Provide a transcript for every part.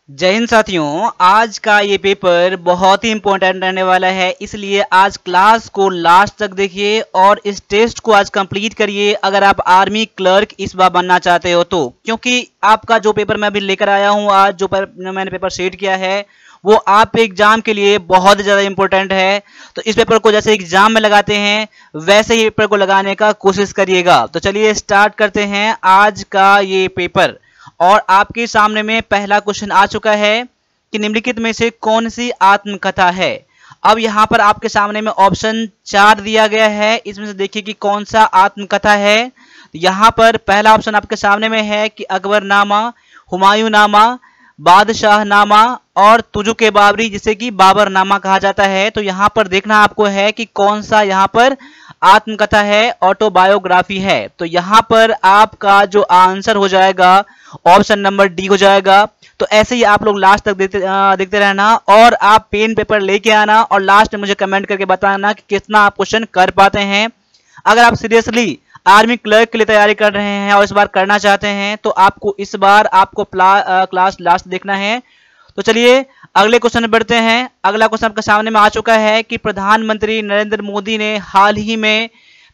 जय हिंद साथियों, आज का ये पेपर बहुत ही इंपॉर्टेंट रहने वाला है, इसलिए आज क्लास को लास्ट तक देखिए और इस टेस्ट को आज कंप्लीट करिए अगर आप आर्मी क्लर्क इस बार बनना चाहते हो तो। क्योंकि आपका जो पेपर मैं अभी लेकर आया हूँ, आज जो मैंने पेपर सेट किया है वो आप एग्जाम के लिए बहुत ज़्यादा इंपॉर्टेंट है। तो इस पेपर को जैसे एग्जाम में लगाते हैं वैसे ही पेपर को लगाने का कोशिश करिएगा। तो चलिए स्टार्ट करते हैं आज का ये पेपर। और आपके सामने में पहला क्वेश्चन आ चुका है कि निम्नलिखित में से कौन सी आत्मकथा है। अब यहाँ पर आपके सामने में ऑप्शन 4 दिया गया है, इसमें से देखिए कि कौन सा आत्मकथा है। यहाँ पर पहला ऑप्शन आपके सामने में है कि अकबरनामा, हुमायूंनामा, बादशाहनामा और तुजु के बाबरी, जिसे कि बाबरनामा कहा जाता है। तो यहाँ पर देखना आपको है कि कौन सा यहाँ पर आत्मकथा है, ऑटोबायोग्राफी है। तो यहाँ पर आपका जो आंसर हो जाएगा ऑप्शन नंबर डी हो जाएगा। तो ऐसे ही आप लोग लास्ट तक देखते रहना और आप पेन पेपर लेके आना और लास्ट में मुझे कमेंट करके बताना कि कितना आप क्वेश्चन कर पाते हैं। अगर आप सीरियसली आर्मी क्लर्क के लिए तैयारी कर रहे हैं और इस बार करना चाहते हैं तो आपको इस बार आपको क्लास लास्ट देखना है। तो चलिए अगले क्वेश्चन में बढ़ते हैं। अगला क्वेश्चन आपके सामने में आ चुका है कि प्रधानमंत्री नरेंद्र मोदी ने हाल ही में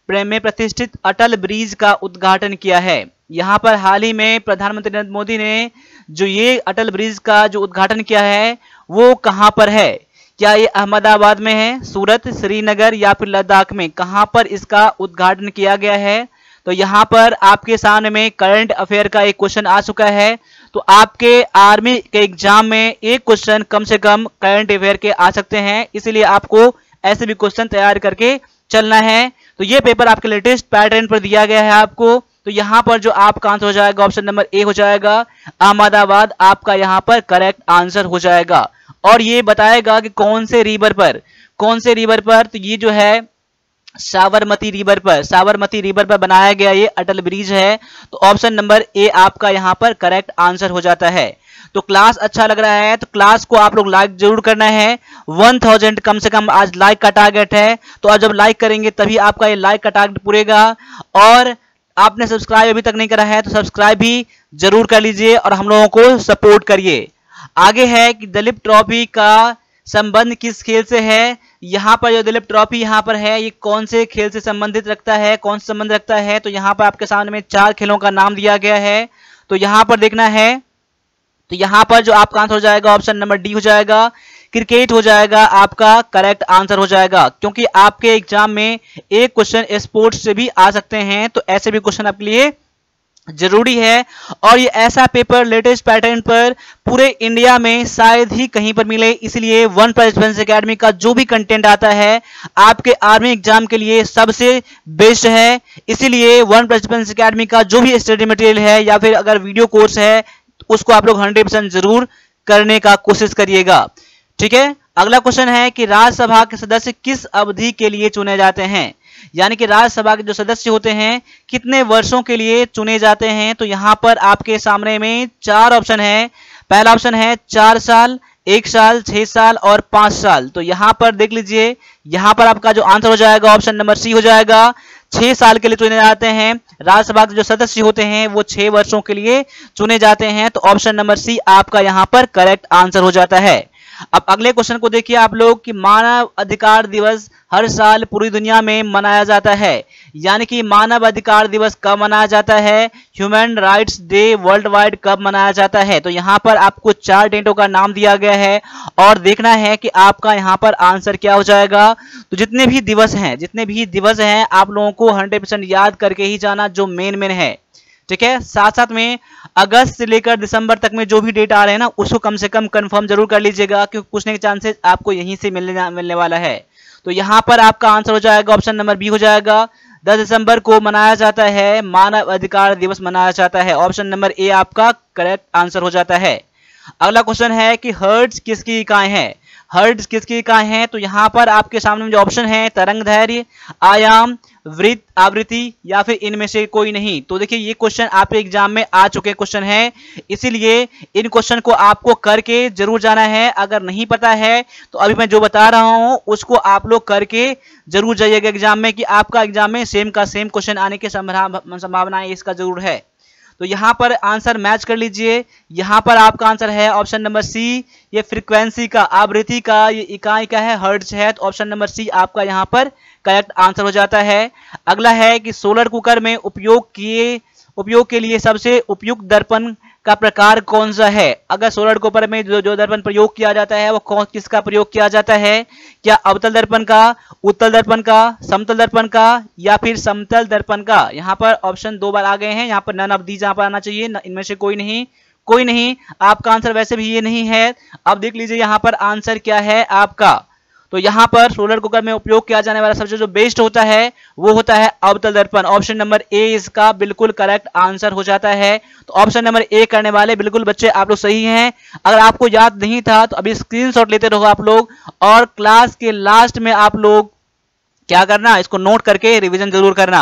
प्रतिष्ठित अटल ब्रिज का उद्घाटन किया है। यहाँ पर हाल ही में प्रधानमंत्री नरेंद्र मोदी ने जो ये अटल ब्रिज का जो उद्घाटन किया है वो कहाँ पर है? क्या ये अहमदाबाद में है, सूरत, श्रीनगर या फिर लद्दाख में? कहाँ पर इसका उद्घाटन किया गया है? तो यहाँ पर आपके सामने में करंट अफेयर का एक क्वेश्चन आ चुका है। तो आपके आर्मी के एग्जाम में एक क्वेश्चन कम से कम करंट अफेयर के आ सकते हैं, इसलिए आपको ऐसे भी क्वेश्चन तैयार करके चलना है। तो ये पेपर आपके लेटेस्ट पैटर्न पर दिया गया है आपको। तो यहाँ पर जो आपका आंसर हो जाएगा ऑप्शन नंबर ए हो जाएगा, अहमदाबाद आपका यहाँ पर करेक्ट आंसर हो जाएगा। और ये बताएगा कि कौन से रिवर पर, तो ये जो है साबरमती रिवर पर बनाया गया ये अटल ब्रिज है। तो ऑप्शन नंबर ए आपका यहाँ पर करेक्ट आंसर हो जाता है। तो क्लास अच्छा लग रहा है तो क्लास को आप लोग लाइक जरूर करना है। 1000 कम से कम आज लाइक का टारगेट है। तो आज जब लाइक करेंगे तभी आपका ये लाइक का टारगेट पूरेगा। और आपने सब्सक्राइब अभी तक नहीं करा है तो सब्सक्राइब भी जरूर कर लीजिए और हम लोगों को सपोर्ट करिए। आगे है कि दलीप ट्रॉफी का संबंध किस खेल से है। यहाँ पर जो दलीप ट्रॉफी यहाँ पर है ये कौन से खेल से संबंधित रखता है, कौन सा संबंध रखता है? तो यहाँ पर आपके सामने में 4 खेलों का नाम दिया गया है। तो यहाँ पर देखना है, तो यहाँ पर जो आपका आंसर हो जाएगा ऑप्शन नंबर डी हो जाएगा, क्रिकेट हो जाएगा आपका करेक्ट आंसर हो जाएगा। क्योंकि आपके एग्जाम में एक क्वेश्चन स्पोर्ट्स से भी आ सकते हैं, तो ऐसे भी क्वेश्चन आपके लिए जरूरी है। और ये ऐसा पेपर लेटेस्ट पैटर्न पर पूरे इंडिया में शायद ही कहीं पर मिले, इसलिए वन प्लस डिफेंस एकेडमी का जो भी कंटेंट आता है आपके आर्मी एग्जाम के लिए सबसे बेस्ट है। इसीलिए वन प्लस डिफेंस एकेडमी का जो भी स्टडी मटेरियल है या फिर अगर वीडियो कोर्स है उसको आप लोग 100% जरूर करने का कोशिश करिएगा। ठीक है, अगला क्वेश्चन है कि राज्यसभा के सदस्य किस अवधि के लिए चुने जाते हैं। यानी कि राज्यसभा के जो सदस्य होते हैं कितने वर्षों के लिए चुने जाते हैं। तो यहाँ पर आपके सामने में 4 ऑप्शन है। पहला ऑप्शन है 4 साल, 1 साल, 6 साल और 5 साल। तो यहाँ पर देख लीजिए, यहाँ पर आपका जो आंसर हो जाएगा ऑप्शन नंबर सी हो जाएगा, 6 साल के लिए चुने जाते हैं। राज्यसभा के जो सदस्य होते हैं वो 6 वर्षों के लिए चुने जाते हैं। तो ऑप्शन नंबर सी आपका यहाँ पर करेक्ट आंसर हो जाता है। अब अगले क्वेश्चन को देखिए आप लोग कि मानव अधिकार दिवस हर साल पूरी दुनिया में मनाया जाता है। यानी कि मानव अधिकार दिवस कब मनाया जाता है, human rights day world wide कब मनाया जाता है। तो यहाँ पर आपको 4 डेटों का नाम दिया गया है और देखना है कि आपका यहाँ पर आंसर क्या हो जाएगा। तो जितने भी दिवस हैं आप लोगों को 100% याद करके ही जाना जो मेन है। ठीक है, साथ साथ में अगस्त से लेकर दिसंबर तक में जो भी डेट आ रहे हैं ना उसको कम से कम कंफर्म जरूर कर लीजिएगा, क्योंकि पूछने के चांसेस आपको यहीं से मिलने वाला है। तो यहाँ पर आपका आंसर हो जाएगा ऑप्शन नंबर बी हो जाएगा, 10 दिसंबर को मनाया जाता है मानव अधिकार दिवस मनाया जाता है। ऑप्शन नंबर ए आपका करेक्ट आंसर हो जाता है। अगला क्वेश्चन है कि हर्ट्ज किसकी इकाई है। हर्ट्ज किसकी इकाई है। तो यहाँ पर आपके सामने जो ऑप्शन है तरंगदैर्घ्य, आयाम, वृत्त, आवृत्ति या फिर इनमें से कोई नहीं। तो देखिए ये क्वेश्चन आपके एग्जाम में आ चुके क्वेश्चन है, इसीलिए इन क्वेश्चन को आपको करके जरूर जाना है। अगर नहीं पता है तो अभी मैं जो बता रहा हूं उसको आप लोग करके जरूर जाइएगा एग्जाम में, कि आपका एग्जाम में सेम का सेम क्वेश्चन आने की संभावनाएं इसका जरूर है। तो यहाँ पर आंसर मैच कर लीजिए। यहाँ पर आपका आंसर है ऑप्शन नंबर सी, ये फ्रीक्वेंसी का, आवृत्ति का ये इकाई का है, हर्ट्ज है। तो ऑप्शन नंबर सी आपका यहाँ पर करेक्ट आंसर हो जाता है। अगला है कि सोलर कुकर में उपयोग के लिए सबसे उपयुक्त दर्पण का प्रकार कौन सा है। अगर सोलर कुकर में जो दर्पण प्रयोग किया जाता है वो किसका प्रयोग किया जाता है? क्या अवतल दर्पण का, उत्तल दर्पण का, समतल दर्पण का या फिर समतल दर्पण का? यहाँ पर ऑप्शन 2 बार आ गए हैं, यहाँ पर नन ऑफ दीज यहाँ पर आना चाहिए, इनमें से कोई नहीं। आपका आंसर वैसे भी ये नहीं है। अब देख लीजिए यहाँ पर आंसर क्या है आपका। तो यहाँ पर सोलर कुकर में उपयोग किया जाने वाला सबसे जो बेस्ट होता है वो होता है अवतल दर्पण। ऑप्शन नंबर ए इसका बिल्कुल करेक्ट आंसर हो जाता है। तो ऑप्शन नंबर ए करने वाले बिल्कुल बच्चे आप लोग सही हैं। अगर आपको याद नहीं था तो अभी स्क्रीनशॉट लेते रहो आप लोग, और क्लास के लास्ट में आप लोग क्या करना, इसको नोट करके रिवीजन जरूर करना।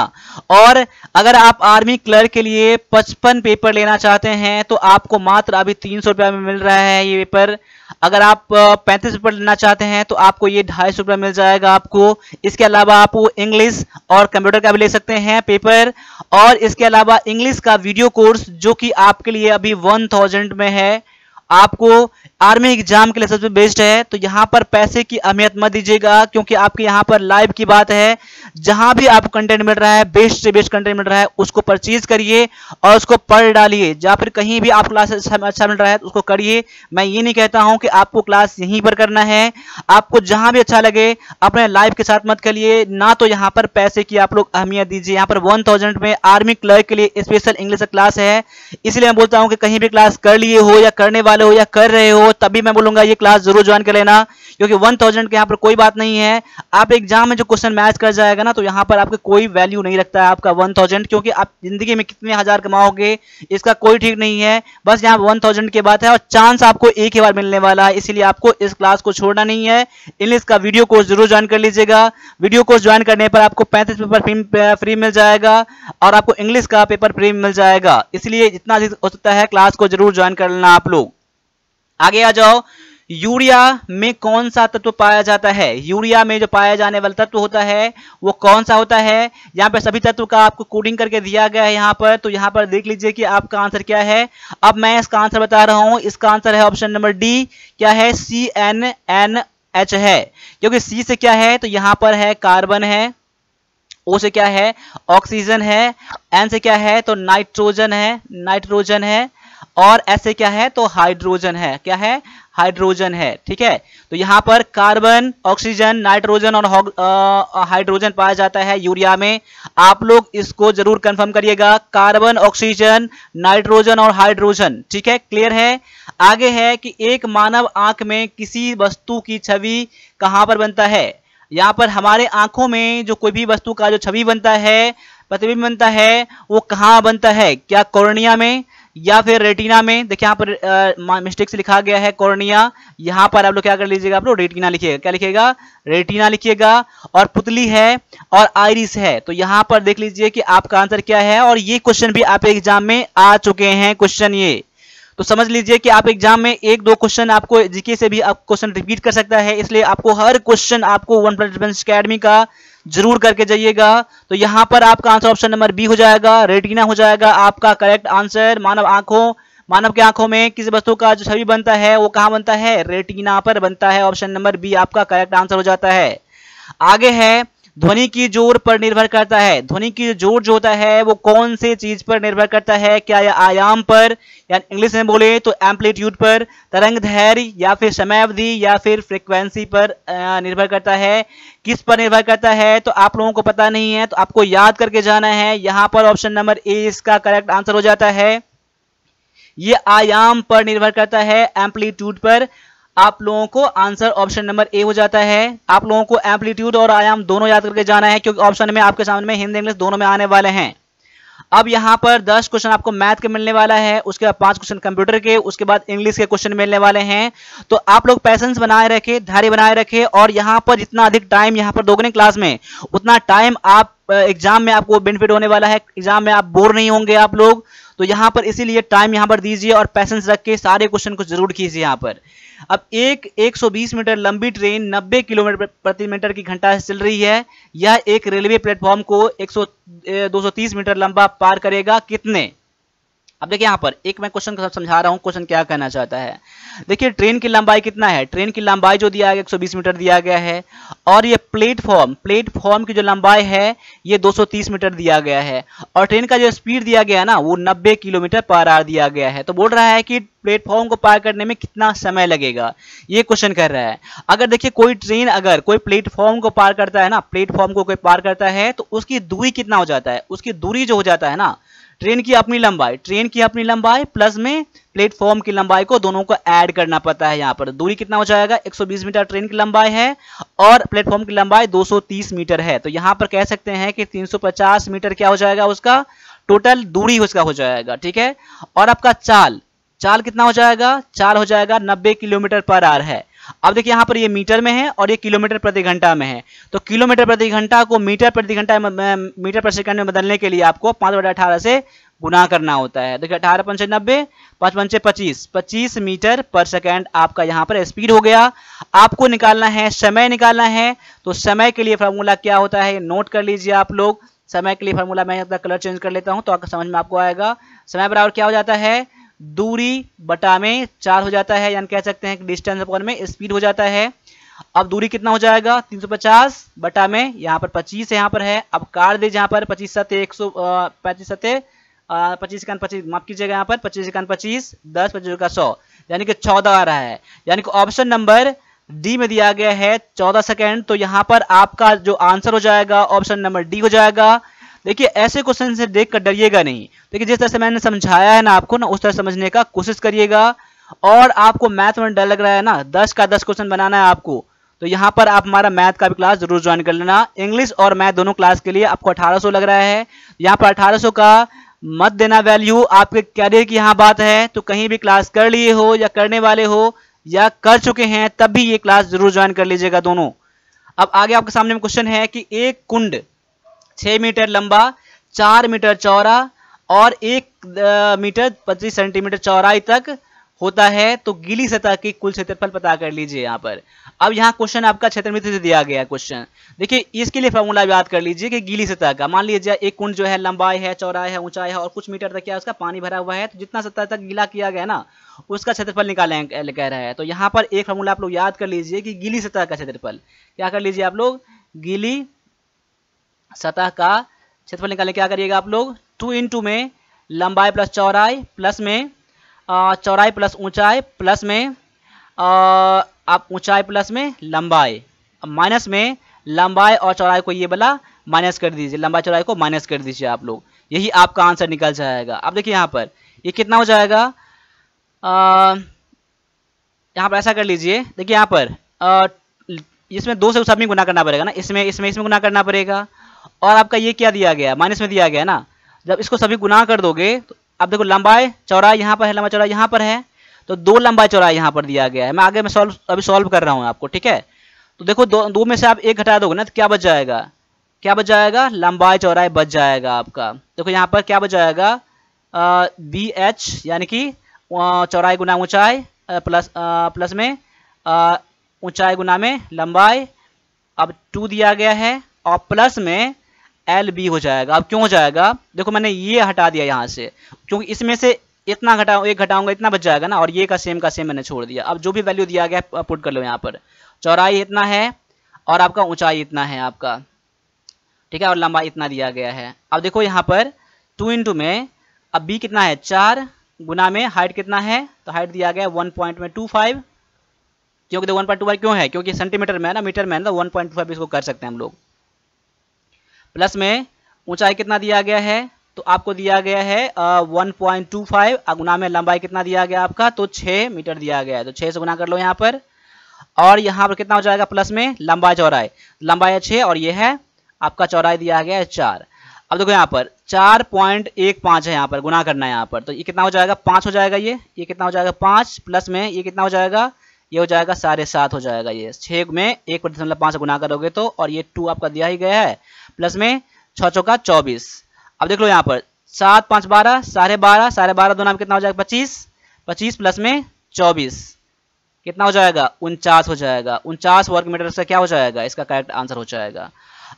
और अगर आप आर्मी क्लर्क के लिए 55 पेपर लेना चाहते हैं तो आपको मात्र अभी 300 रुपया में मिल रहा है ये पेपर। अगर आप 35 पेपर लेना चाहते हैं तो आपको ये 250 रुपया मिल जाएगा आपको। इसके अलावा आप इंग्लिश और कंप्यूटर का भी ले सकते हैं पेपर, और इसके अलावा इंग्लिश का वीडियो कोर्स जो कि आपके लिए अभी 1000 में है, आपको आर्मी एग्जाम के लिए सबसे बेस्ट है। तो यहाँ पर पैसे की अहमियत मत दीजिएगा, क्योंकि आपके यहाँ पर लाइव की बात है। जहां भी आपको कंटेंट मिल रहा है, बेस्ट से बेस्ट कंटेंट मिल रहा है, उसको परचेज करिए और उसको पढ़ डालिए। या फिर कहीं भी आप क्लास अच्छा मिल रहा है तो उसको करिए। मैं ये नहीं कहता हूं कि आपको क्लास यहीं पर करना है, आपको जहां भी अच्छा लगे अपने लाइव के साथ मत करिए ना। तो यहाँ पर पैसे की आप लोग अहमियत दीजिए। यहाँ पर 1000 में आर्मी क्लर्क के लिए स्पेशल इंग्लिश क्लास है, इसलिए मैं बोलता हूँ कि कहीं भी क्लास कर लिए हो या करने वाले हो या कर रहे हो, तभी मैं बोलूंगा ये क्लास जरूर ज्वाइन कर लेना, क्योंकि 1000 के यहाँ पर कोई बात नहीं है। आप एग्जाम में जो क्वेश्चन मैच कर जाएगा ना, तो यहाँ पर आपके कोई वैल्यू नहीं रखता है आपका 1000, क्योंकि आप जिंदगी में कितने हजार कमाओगे इसका कोई ठीक नहीं है। बस यहाँ 1000 की बात है, और चांस आपको एक ही बार मिलने वाला है, इसीलिए आपको इस क्लास को छोड़ना नहीं है। इंग्लिश का वीडियो कोर्स जरूर ज्वाइन कर लीजिएगा। वीडियो कोर्स ज्वाइन करने पर आपको 35 पेपर फ्री मिल जाएगा और आपको इंग्लिश का पेपर फ्री मिल जाएगा। इसलिए जितना हो सकता है क्लास को जरूर ज्वाइन कर लेना आप लोग। आगे आ जाओ। यूरिया में कौन सा तत्व पाया जाता है? यूरिया में जो पाया जाने वाला तत्व होता है वो कौन सा होता है? यहाँ पे सभी तत्व का आपको कोडिंग करके दिया गया है यहाँ पर। तो यहाँ पर देख लीजिए कि आपका आंसर क्या है। अब मैं इसका आंसर बता रहा हूँ। इसका आंसर है ऑप्शन नंबर डी। क्या है? CnNH है। क्योंकि सी से क्या है तो यहाँ पर है कार्बन है, ओ से क्या है ऑक्सीजन है, एन से क्या है तो नाइट्रोजन है, और ऐसे क्या है तो हाइड्रोजन है। क्या है? हाइड्रोजन है। ठीक है, तो यहाँ पर कार्बन, ऑक्सीजन, नाइट्रोजन और हाइड्रोजन पाया जाता है यूरिया में। आप लोग इसको जरूर कंफर्म करिएगा, कार्बन, ऑक्सीजन, नाइट्रोजन और हाइड्रोजन। ठीक है, क्लियर है। आगे है कि एक मानव आंख में किसी वस्तु की छवि कहां पर बनता है? यहाँ पर हमारे आंखों में जो कोई भी वस्तु का जो छवि बनता है, प्रतिबिंब बनता है, वो कहाँ बनता है? क्या कॉर्निया में या फिर रेटिना में? देखिए यहाँ पर मिस्टेक से लिखा गया है कॉर्निया, यहाँ पर आप लोग क्या कर लीजिएगा, आप लोग रेटिना लिखिएगा। क्या लिखिएगा? रेटिना लिखिएगा। और पुतली है और आइरिस है। तो यहाँ पर देख लीजिए कि आपका आंसर क्या है। और ये क्वेश्चन भी आप एग्जाम में आ चुके हैं क्वेश्चन ये, तो समझ लीजिए कि आप एग्जाम में 1-2 क्वेश्चन आपको जीके से भी आप क्वेश्चन रिपीट कर सकता है। इसलिए आपको हर क्वेश्चन आपको वन प्लस डिफेंस अकेडमी का जरूर करके जाइएगा। तो यहाँ पर आपका आंसर ऑप्शन नंबर बी हो जाएगा, रेटिना हो जाएगा आपका करेक्ट आंसर। मानव के आंखों में किसी वस्तु का जो छवि बनता है वो कहाँ बनता है? रेटिना पर बनता है। ऑप्शन नंबर बी आपका करेक्ट आंसर हो जाता है। आगे है ध्वनि की जोर पर निर्भर करता है। ध्वनि की जोर जो होता है वो कौन से चीज पर निर्भर करता है? क्या यह आयाम पर, या इंग्लिश में बोले तो एम्पलीट्यूड पर, तरंग दैर्घ्य या फिर समयावधि या फिर फ्रीक्वेंसी पर निर्भर करता है? किस पर निर्भर करता है? तो आप लोगों को पता नहीं है तो आपको याद करके जाना है। यहाँ पर ऑप्शन नंबर ए इसका करेक्ट आंसर हो जाता है। ये आयाम पर निर्भर करता है, एम्पलीट्यूड पर। आप लोगों को आंसर ऑप्शन नंबर ए हो जाता है। आप लोगों को एम्पलीट्यूड और आयाम दोनों याद करके जाना है, क्योंकि ऑप्शन में आपके सामने में हिंदी इंग्लिश दोनों में आने वाले हैं। अब यहाँ पर 10 क्वेश्चन आपको मैथ के मिलने वाला है, उसके बाद 5 क्वेश्चन कंप्यूटर के, उसके बाद इंग्लिश के क्वेश्चन मिलने वाले हैं। तो आप लोग पैसेंस बनाए रखे, धैर्य बनाए रखे, और यहाँ पर जितना अधिक टाइम यहाँ पर दोगे क्लास में, उतना टाइम आप एग्जाम में आपको बेनिफिट होने वाला है। एग्जाम में आप बोर नहीं होंगे आप लोग। तो यहाँ पर इसीलिए टाइम यहाँ पर दीजिए और पैसेंस रख के सारे क्वेश्चन को जरूर कीजिए यहाँ पर। अब 120 मीटर लंबी ट्रेन 90 किलोमीटर प्रति मीटर की घंटा से चल रही है। यह एक रेलवे प्लेटफॉर्म को 230 मीटर लंबा पार करेगा कितने? अब देखिए यहाँ पर एक मैं क्वेश्चन को समझा रहा हूँ, क्वेश्चन क्या कहना चाहता है। देखिए ट्रेन की लंबाई कितना है, ट्रेन की लंबाई जो दिया गया 120 मीटर दिया गया है, और ये प्लेटफॉर्म की जो लंबाई है ये 230 मीटर दिया गया है, और ट्रेन का जो स्पीड दिया गया है ना वो 90 किलोमीटर पर आवर दिया गया है। तो बोल रहा है कि प्लेटफॉर्म को पार करने में कितना समय लगेगा, ये क्वेश्चन कर रहा है। अगर देखिए कोई ट्रेन अगर कोई प्लेटफॉर्म को पार करता है ना, प्लेटफॉर्म को कोई पार करता है तो उसकी दूरी कितना हो जाता है, उसकी दूरी जो हो जाता है ना, ट्रेन की अपनी लंबाई प्लस में प्लेटफॉर्म की लंबाई को दोनों को ऐड करना पड़ता है। यहाँ पर दूरी कितना हो जाएगा, 120 मीटर ट्रेन की लंबाई है और प्लेटफॉर्म की लंबाई 230 मीटर है। तो यहाँ पर कह सकते हैं कि 350 मीटर क्या हो जाएगा, उसका टोटल दूरी उसका हो जाएगा। ठीक है, और आपका चाल कितना हो जाएगा, चाल हो जाएगा 90 किलोमीटर पर आवर है। अब देखिए यहाँ पर ये मीटर में है और ये किलोमीटर प्रति घंटा में है, तो किलोमीटर प्रति घंटा को मीटर प्रति घंटा मीटर प्रति सेकंड में बदलने के लिए आपको 5/18 से गुना करना होता है। देखिए 18 पंचे 90, 5 पंचे 25 मीटर पर सेकंड आपका यहाँ पर स्पीड हो गया। आपको निकालना है, समय निकालना है, तो समय के लिए फार्मूला क्या होता है नोट कर लीजिए आप लोग। समय के लिए फार्मूला मैं अपना कलर चेंज कर लेता हूँ तो समझ में आपको आएगा। समय बराबर क्या हो जाता है, दूरी बटा में 4 हो जाता है, यानी कह सकते हैं कि डिस्टेंस अपॉन में स्पीड हो जाता है। अब दूरी कितना हो जाएगा, 350 बटा में यहाँ पर 25 यहाँ पर है। अब काट दीजिए यहाँ पर 25 सत्ते 125 सत्ते 25 का 25, माफ कीजिएगा यहाँ पर 25 का 25, 10 25 का 100, यानी कि 14 आ रहा है। यानी कि ऑप्शन नंबर डी में दिया गया है 14 सेकेंड। तो यहाँ पर आपका जो आंसर हो जाएगा ऑप्शन नंबर डी हो जाएगा। देखिए ऐसे क्वेश्चन से देखकर डरिएगा नहीं। देखिए जिस तरह से मैंने समझाया है ना आपको ना, उस तरह समझने का कोशिश करिएगा। और आपको मैथ में डर लग रहा है ना, 10 का 10 क्वेश्चन बनाना है आपको, तो यहाँ पर आप हमारा मैथ का भी क्लास जरूर ज्वाइन कर लेना। इंग्लिश और मैथ दोनों क्लास के लिए आपको 1800 लग रहा है। यहाँ पर 1800 का मत देना वैल्यू, आपके कैरियर की यहाँ बात है। तो कहीं भी क्लास कर लिए हो या करने वाले हो या कर चुके हैं तब भी ये क्लास जरूर ज्वाइन कर लीजिएगा दोनों। अब आगे आपके सामने में क्वेश्चन है कि एक कुंड 6 मीटर लंबा, 4 मीटर चौड़ा और 1 मीटर 25 सेंटीमीटर चौड़ाई तक होता है, तो गीली सतह की कुल क्षेत्रफल पता कर लीजिए यहाँ पर। अब यहाँ क्वेश्चन आपका क्षेत्रमिति से दिया गया क्वेश्चन। देखिए इसके लिए फॉर्मूला याद कर लीजिए कि गीली सतह का, मान लीजिए एक कुंड जो है लंबाई है, चौड़ाई है, ऊंचाई है और कुछ मीटर तक क्या उसका पानी भरा हुआ है, तो जितना सतह तक गीला किया गया ना उसका क्षेत्रफल निकालें कह रहा है। तो यहाँ पर एक फॉर्मूला आप लोग याद कर लीजिए कि गीली सतह का क्षेत्रफल क्या कर लीजिए आप लोग, गीली सतह का क्षेत्रफल निकालने क्या करिएगा आप लोग, 2 × में लंबाई प्लस चौड़ाई प्लस में चौड़ाई प्लस ऊंचाई प्लस में आप ऊंचाई प्लस में लंबाई, माइनस में लंबाई और चौड़ाई को ये वाला माइनस कर दीजिए, लंबाई चौड़ाई को माइनस कर दीजिए आप लोग, यही आपका आंसर निकल जाएगा। अब देखिए यहाँ पर ये कितना हो जाएगा, यहाँ पर ऐसा कर लीजिए। देखिए यहाँ पर इसमें 2 से सब में गुना करना पड़ेगा ना, इसमें गुना करना पड़ेगा। और आपका ये क्या दिया गया, माइनस में दिया गया ना, जब इसको सभी गुना कर दोगे तो अब देखो लंबाई चौड़ाई यहाँ पर है, लंबाई चौड़ाई यहाँ पर है, तो 2 लंबाई चौड़ाई यहाँ पर दिया गया है। मैं आगे में अभी सॉल्व कर रहा हूँ आपको, ठीक है। तो देखो दो में से आप 1 घटा दोगे ना तो क्या बच जाएगा, लंबाई चौड़ाई बच जाएगा आपका। देखो यहाँ पर क्या बच जाएगा, BH यानी कि चौड़ाई गुना ऊंचाई प्लस में ऊंचाई गुना में लंबाई, अब 2 दिया गया है और प्लस में LB हो जाएगा। अब क्यों हो जाएगा, देखो मैंने ये हटा दिया यहाँ से, क्योंकि इसमें से इतना एक घटाऊंगा इतना बच जाएगा ना, और ये का सेम मैंने छोड़ दिया। अब जो भी वैल्यू दिया गया है पुट कर लो यहाँ पर, चौड़ाई इतना है और आपका ऊंचाई इतना है आपका, ठीक है, और लंबाई इतना दिया गया है। अब देखो यहाँ पर 2 × में अब B कितना है 4 गुना में हाइट कितना है, तो हाइट दिया गया 1.25, क्योंकि 1.25 क्यों है, क्योंकि सेंटीमीटर में है ना, मीटर में है ना, 1.25 इसको कर सकते हैं हम लोग। प्लस में ऊंचाई कितना दिया गया है, तो आपको दिया गया है 1.25, गुना में लंबाई कितना दिया गया आपका, तो 6 मीटर दिया गया है, तो 6 से गुना कर लो यहाँ पर। और यहाँ पर कितना हो जाएगा, प्लस में लंबाई चौड़ाई, लंबाई है 6 और ये है आपका चौड़ाई दिया गया है 4। अब देखो यहाँ पर 4.15 है, यहाँ पर गुना करना है यहाँ पर, तो ये कितना हो जाएगा 5 हो जाएगा, ये कितना हो जाएगा 5, प्लस में ये कितना हो जाएगा, ये हो जाएगा 7.5 हो जाएगा। ये 6 में 1.5 से गुना करोगे तो, और ये 2 आपका दिया ही गया है, प्लस में 6 चौका 24। अब देख लो यहाँ पर 7 5 12, 12.5 दोनों में कितना हो जाएगा 25 प्लस में 24 कितना हो जाएगा 49 हो जाएगा। 49 वर्ग मीटर से क्या हो जाएगा, इसका करेक्ट आंसर हो जाएगा।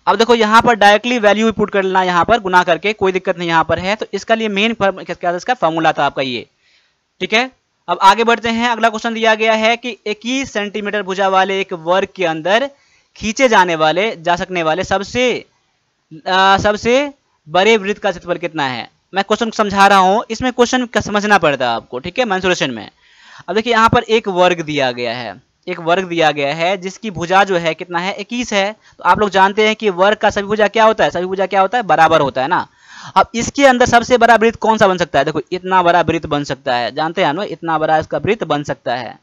अब देखो यहाँ पर डायरेक्टली वैल्यू पुट कर लेना, यहाँ पर गुना करके, कोई दिक्कत नहीं यहाँ पर है। तो इसका लिए मेन क्या था, इसका फॉर्मूला था आपका ये, ठीक है। अब आगे बढ़ते हैं। अगला क्वेश्चन दिया गया है कि 21 सेंटीमीटर भुजा वाले एक वर्ग के अंदर खींचे जा सकने वाले सबसे बड़े वृत्त का क्षेत्रफल कितना है। मैं क्वेश्चन समझा रहा हूं, इसमें क्वेश्चन का समझना पड़ता है आपको, ठीक है, मेंसुरेशन में। अब देखिए यहाँ पर एक वर्ग दिया गया है, जिसकी भुजा जो है कितना है, 21 है। तो आप लोग जानते हैं कि वर्ग का सभी भुजा क्या होता है, बराबर होता है ना। अब इसके अंदर सबसे बड़ा वृत्त कौन सा बन सकता है, देखो इतना बड़ा वृत्त बन सकता है, जानते हैं ना, इतना बड़ा इसका वृत्त बन सकता है।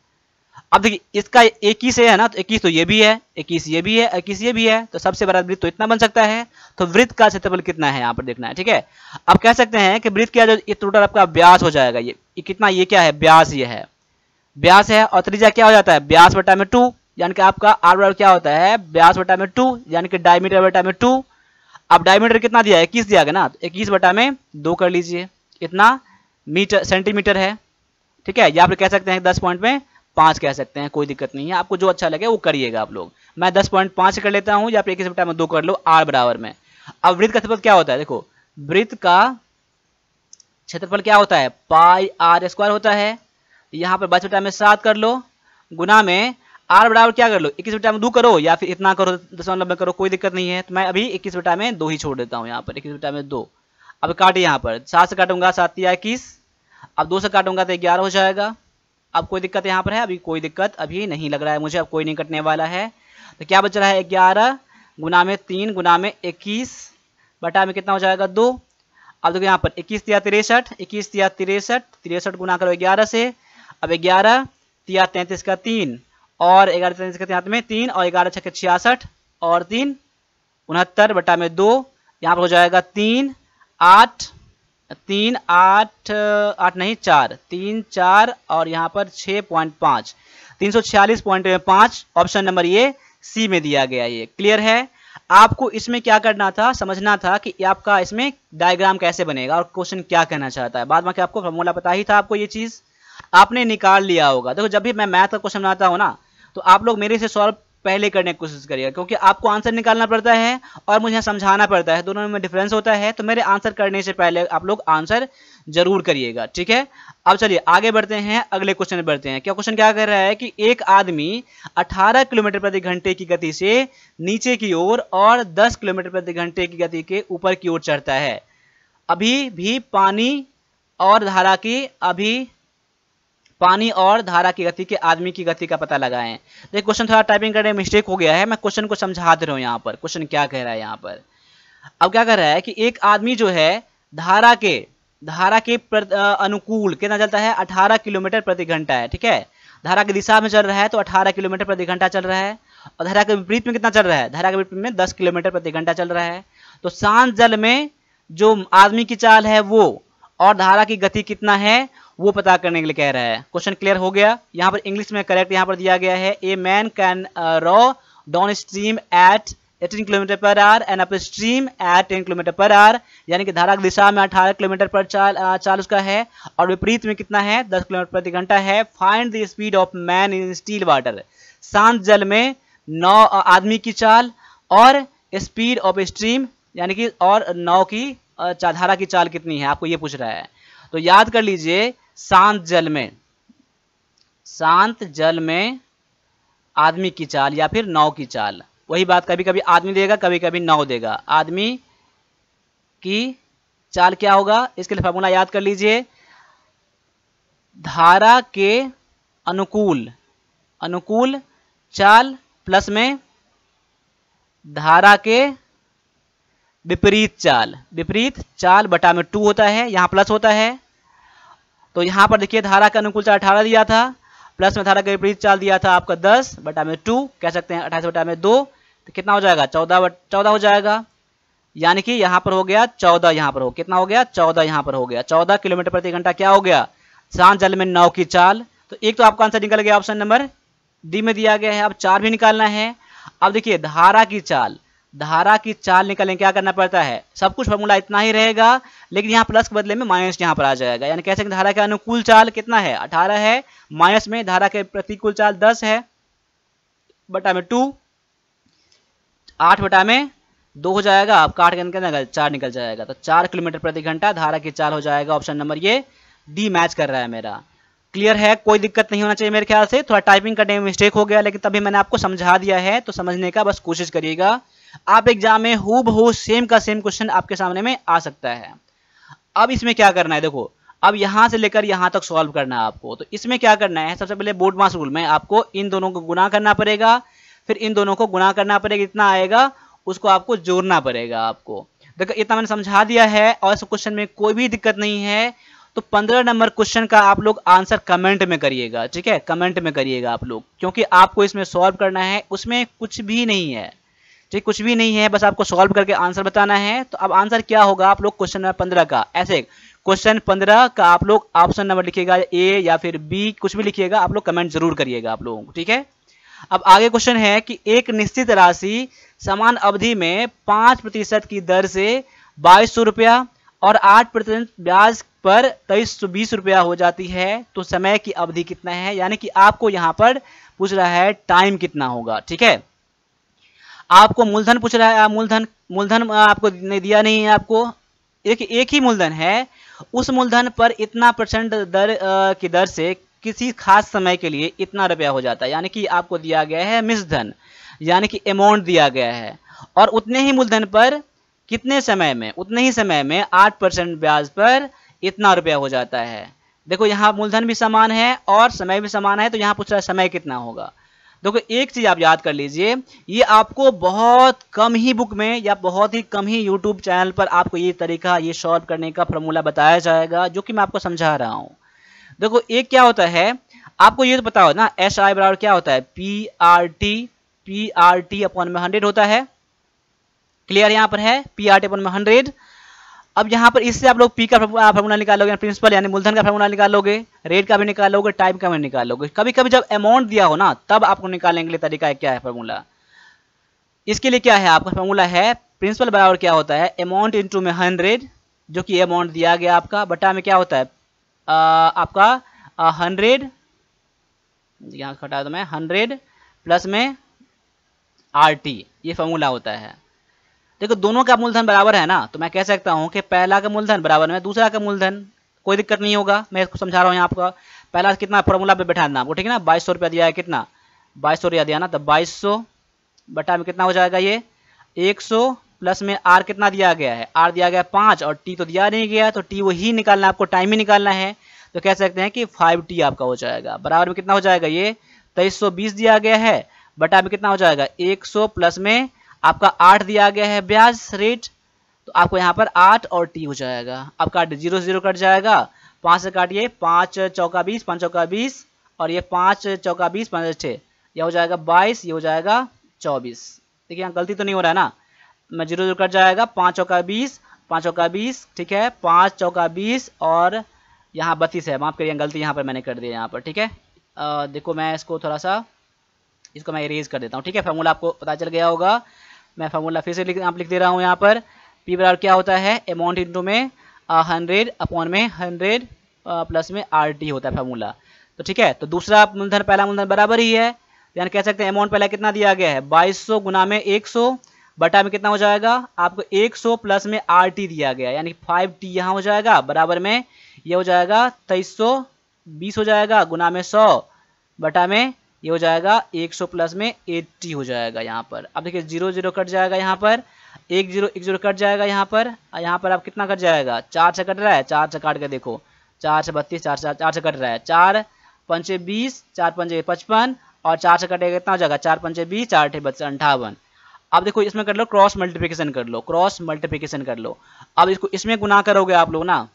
अब देखिए इसका 21 है ना, तो 21 तो ये भी है, 21 ये भी है, 21 ये भी है, तो सबसे बड़ा वृत्त तो इतना बन सकता है। तो वृत्त का क्षेत्रफल कितना है यहाँ पर देखना है, ठीक है। अब कह सकते हैं कि वृत्त का जो ये टोटल आपका व्यास हो जाएगा, ये कितना, ये क्या है, व्यास, ये है व्यास है। और त्रिज्या क्या हो जाता है, व्यास बटा में 2, यानी कि आपका आर बराबर क्या होता है, व्यास बटा में 2, यानी कि डायमीटर बटा में 2। अब डायमीटर कितना दिया है, 21 दिया गया ना, तो 21 बटा में 2 कर लीजिए, इतना सेंटीमीटर है, ठीक है। या फिर कह सकते हैं 10.5 कह सकते हैं, कोई दिक्कत नहीं है, आपको जो अच्छा लगे वो करिएगा आप लोग। मैं 10.5 कर लेता हूं, या फिर 21 बटा में 2 कर लो, आर बराबर में। अब वृत्त का क्षेत्रफल क्या होता है, देखो वृत्त का क्षेत्रफल क्या होता है, पाई आर स्क्वायर होता है। यहाँ पर 22 बटा में 7 कर लो, गुना में आर बराबर क्या कर लो, 21 बटा में 2 करो, या फिर इतना करो, दशमलव में करो, कोई दिक्कत नहीं है। तो मैं अभी 21 बटा में 2 ही छोड़ देता हूँ, यहाँ पर 21 बटा में 2। अब काटे, यहाँ पर 7 से काटूंगा, 7 या 21, अब 2 से काटूंगा तो 11 हो जाएगा। अब कोई दिक्कत यहाँ पर है, अभी कोई दिक्कत अभी नहीं लग रहा है मुझे, अब कोई नहीं कटने वाला है। तो क्या बच रहा है, 11 गुना में 3 गुना में 21 बटा में कितना हो जाएगा, 2। अब देखो यहाँ पर 21 या 63, 21 या 63, 63 गुना करो 11 से। अब 11 या 33 का 3, और 11 33 का 3 में 3, और 11 6 66, और 3 69 बटा में 2, यहाँ पर हो जाएगा 3 8 3 8 8 नहीं 4 3 4, और यहाँ पर 6.5, 346.5। ऑप्शन नंबर ये सी में दिया गया। ये क्लियर है। आपको इसमें क्या करना था, समझना था कि आपका इसमें डायग्राम कैसे बनेगा और क्वेश्चन क्या कहना चाहता है। बाद में क्या आपको फॉर्मूला पता ही था, आपको ये चीज आपने निकाल लिया होगा। देखो जब भी मैं मैथ का क्वेश्चन बनाता हूँ ना, तो आप लोग मेरे से सॉल्व पहले करने की कोशिश करिएगा, क्योंकि आपको आंसर निकालना पड़ता है और मुझे समझाना पड़ता है, दोनों में डिफरेंस होता है। तो मेरे आंसर करने से पहले आप लोग आंसर जरूर करिएगा, ठीक है। अब चलिए आगे बढ़ते हैं, अगले क्वेश्चन में बढ़ते हैं। क्वेश्चन क्या कह रहा है कि एक आदमी 18 किलोमीटर प्रति घंटे की गति से नीचे की ओर और 10 किलोमीटर प्रति घंटे की गति के ऊपर की ओर चढ़ता है। अभी भी पानी और धारा की गति के आदमी की गति का पता लगाएं। देखिए क्वेश्चन थोड़ा टाइपिंग करने में मिस्टेक हो गया है, मैं क्वेश्चन को समझा दे रहा हूं। यहाँ पर क्वेश्चन क्या कह रहा है, यहाँ पर अब क्या कह रहा है कि एक आदमी जो है धारा के अनुकूल कितना चलता है, 18 किलोमीटर प्रति घंटा है, ठीक है। धारा की दिशा में चल रहा है तो 18 किलोमीटर प्रति घंटा चल रहा है, और धारा के विपरीत में कितना चल रहा है, धारा के विपरीत में 10 किलोमीटर प्रति घंटा चल रहा है। तो शांत जल में जो आदमी की चाल है वो और धारा की गति कितना है वो पता करने के लिए कह रहा है। क्वेश्चन क्लियर हो गया। यहाँ पर इंग्लिश में करेक्ट यहाँ पर दिया गया है, a man can row downstream at 18 kilometre per hour and upstream at 10 kilometre per hour, यानी कि धारा की दिशा में 18 किलोमीटर पर चाल उसका है, और विपरीत में कितना है, 10 किलोमीटर प्रति घंटा है। Find the speed of man in still water, शांत जल में 9 आदमी की चाल, और स्पीड ऑफ स्ट्रीम यानी कि और 9 की धारा की चाल कितनी है, आपको ये पूछ रहा है। तो याद कर लीजिए, शांत जल में आदमी की चाल या फिर नाव की चाल, वही बात, कभी कभी आदमी देगा कभी कभी नाव देगा। आदमी की चाल क्या होगा, इसके लिए फॉर्मूला याद कर लीजिए, धारा के अनुकूल चाल प्लस में धारा के विपरीत चाल बटा में 2 होता है, यहां प्लस होता है। तो यहां पर देखिए धारा का अनुकूल चाल 18 दिया था, प्लस में धारा का विपरीत चाल दिया था आपका 10 बटा में 2, कह सकते हैं 28 बटा में 2, तो कितना हो जाएगा 14 हो जाएगा, यानी कि यहां पर हो गया 14, यहां पर हो कितना हो गया 14, यहां पर हो गया 14 किलोमीटर प्रति घंटा क्या हो गया, शांत जल में नाव की चाल। तो एक तो आपका आंसर निकल गया, ऑप्शन नंबर डी में दिया गया है। अब 4 भी निकालना है। अब देखिए धारा की चाल निकालने क्या करना पड़ता है, सब कुछ फॉर्मूला इतना ही रहेगा, लेकिन यहाँ प्लस के बदले में माइनस यहाँ पर आ जाएगा, यानी कह सकते हैं धारा के अनुकूल चाल कितना है 18 है, माइनस में धारा के प्रतिकूल चाल 10 है बटा में 2, 8 बटा में 2 हो जाएगा, आप काट के निकल 4 निकल जाएगा, तो 4 किलोमीटर प्रति घंटा धारा की चाल हो जाएगा। ऑप्शन नंबर ये डी मैच कर रहा है मेरा। क्लियर है, कोई दिक्कत नहीं होना चाहिए मेरे ख्याल से। थोड़ा टाइपिंग करने में मिस्टेक हो गया, लेकिन तभी मैंने आपको समझा दिया है, तो समझने का बस कोशिश करिएगा। आप एग्जाम में हूबहू सेम का सेम क्वेश्चन आपके सामने में आ सकता है। अब इसमें क्या करना है, देखो अब यहां से लेकर यहां तक सॉल्व करना है आपको। तो इसमें क्या करना है, सबसे पहले बोर्ड मास रूल में आपको इन दोनों को गुना करना पड़ेगा, फिर इन दोनों को गुना करना पड़ेगा, इतना आएगा उसको आपको जोड़ना पड़ेगा आपको। देखो इतना मैंने समझा दिया है और इस क्वेश्चन में कोई भी दिक्कत नहीं है। तो 15 नंबर क्वेश्चन का आप लोग आंसर कमेंट में करिएगा, ठीक है, कमेंट में करिएगा आप लोग, क्योंकि आपको इसमें सॉल्व करना है, उसमें कुछ भी नहीं है, ठीक, कुछ भी नहीं है, बस आपको सॉल्व करके आंसर बताना है। तो अब आंसर क्या होगा, आप लोग क्वेश्चन नंबर 15 का ऐसे क्वेश्चन 15 का आप लोग ऑप्शन नंबर लिखिएगा, ए या फिर बी, कुछ भी लिखिएगा, आप लोग कमेंट जरूर करिएगा आप लोगों को, ठीक है। अब आगे क्वेश्चन है कि एक निश्चित राशि समान अवधि में 5% की दर से 2200 रुपया और 8% ब्याज पर 2320 रुपया हो जाती है, तो समय की अवधि कितना है, यानी कि आपको यहां पर पूछ रहा है टाइम कितना होगा, ठीक है। आपको मूलधन पूछ रहा है, मूलधन आपको दिया नहीं है, आपको एक ही मूलधन है, उस मूलधन पर इतना % दर की दर से किसी खास समय के लिए इतना रुपया हो जाता है, यानी कि आपको दिया गया है मिश्रधन, यानी कि अमाउंट दिया गया है, और उतने ही मूलधन पर कितने समय में, उतने ही समय में 8% ब्याज पर इतना रुपया हो जाता है। देखो यहाँ मूलधन भी समान है और समय भी समान है, तो यहाँ पूछ रहा है समय कितना होगा। देखो एक चीज आप याद कर लीजिए, ये आपको बहुत कम ही बुक में या बहुत ही कम ही यूट्यूब चैनल पर आपको ये तरीका, ये सॉल्व करने का फॉर्मूला बताया जाएगा, जो कि मैं आपको समझा रहा हूँ। देखो एक क्या होता है, आपको ये तो पता हो ना, एस आई बराबर क्या होता है, पी आर टी अपॉन में 100 होता है। क्लियर यहाँ पर है, पी आर टी अपॉन में 100। अब यहाँ पर इससे आप लोग पी का फॉर्मूला निकालोगे, प्रिंसिपल यानी मूलधन का फॉर्मूला निकालोगे, रेट का भी निकालोगे, टाइम का भी निकालोगे। कभी कभी जब अमाउंट दिया हो ना, तब आपको निकालने के लिए तरीका क्या है फॉर्मूला। इसके लिए क्या है आपका फॉर्मूला है, प्रिंसिपल बराबर क्या होता है, अमाउंट इंटू में 100, जो कि अमाउंट दिया गया आपका, बटा में क्या होता है आपका 100, यहाँ घटा दो मैं 100 प्लस में आर टी, ये फॉर्मूला होता है। देखो दोनों का मूलधन बराबर है ना, तो मैं कह सकता हूं कि पहला का मूलधन बराबर में दूसरा का मूलधन, कोई दिक्कत नहीं होगा। मैं इसको समझा रहा हूं यहाँ आपका, पहला कितना फॉर्मूला पे बैठा देना आपको, ठीक है ना। 2200 रुपया दिया है, कितना 2200 रुपया दिया ना, तो 2200 बटा में कितना हो जाएगा, ये 100 प्लस में आर कितना दिया गया है, आर दिया गया 5 और टी तो दिया नहीं गया, तो टी वही निकालना है आपको, टाइम ही निकालना है। तो कह सकते हैं कि 5t आपका हो जाएगा, बराबर में कितना हो जाएगा, ये 2320 दिया गया है, बटा में कितना हो जाएगा 100 प्लस में आपका 8 दिया गया है ब्याज रेट, तो आपको यहाँ पर 8 और टी हो जाएगा। अब काट 0 0 कट जाएगा, 5 से काटिए, 5 चौका 20, 5 चौका 20 और ये 5 चौका 20, 5 6, यह हो जाएगा 22, ये हो जाएगा 24। देखिए यहाँ गलती तो नहीं हो रहा है ना, मैं 0 0 कट जाएगा, 5 चौका 20, 5 चौका 20, ठीक है, 5 चौका 20 और यहाँ 32 है, माफ करिए गलती यहाँ पर मैंने कर दिया यहाँ पर, ठीक है। देखो मैं इसको थोड़ा सा, इसको मैं इरेज कर देता हूँ, ठीक है। फार्मूला आपको पता चल गया होगा, मैं फार्मूला फिर से लिख दे रहा हूँ यहाँ पर। पी बराबर क्या होता है, अमाउंट इंटू में 100 अपॉन में 100 प्लस में आर टी होता है फार्मूला, तो ठीक है। तो दूसरा मूलधन पहला मूलधन बराबर ही है, यानी कह सकते हैं अमाउंट पहला कितना दिया गया है 2200 गुना में 100 बटा में कितना हो जाएगा आपको 100 प्लस में आर टी दिया गया, यानी 5t यहाँ हो जाएगा, बराबर में ये हो जाएगा 2320 हो जाएगा, गुना में 100 बटा में ये हो जाएगा 100 प्लस में 80 हो जाएगा यहाँ पर। अब देखिए 0 0 कट जाएगा, यहाँ पर 1 0 कट जाएगा, यहाँ पर आप कितना कट जाएगा, 4 से कट रहा है, 4 से काट के देखो, 4 से 32, 4 से कट रहा है, 4 पंचे 20, 4 पंचे 55 और 4 से कटेगा कितना हो जाएगा, 4 पंचे 20, 4 अठे 58। अब देखो इसमें कर लो क्रॉस मल्टीप्लिकेशन कर लो, क्रॉस मल्टीप्लिकेशन कर लो। अब इसको इसमें गुना करोगे आप लोग ना,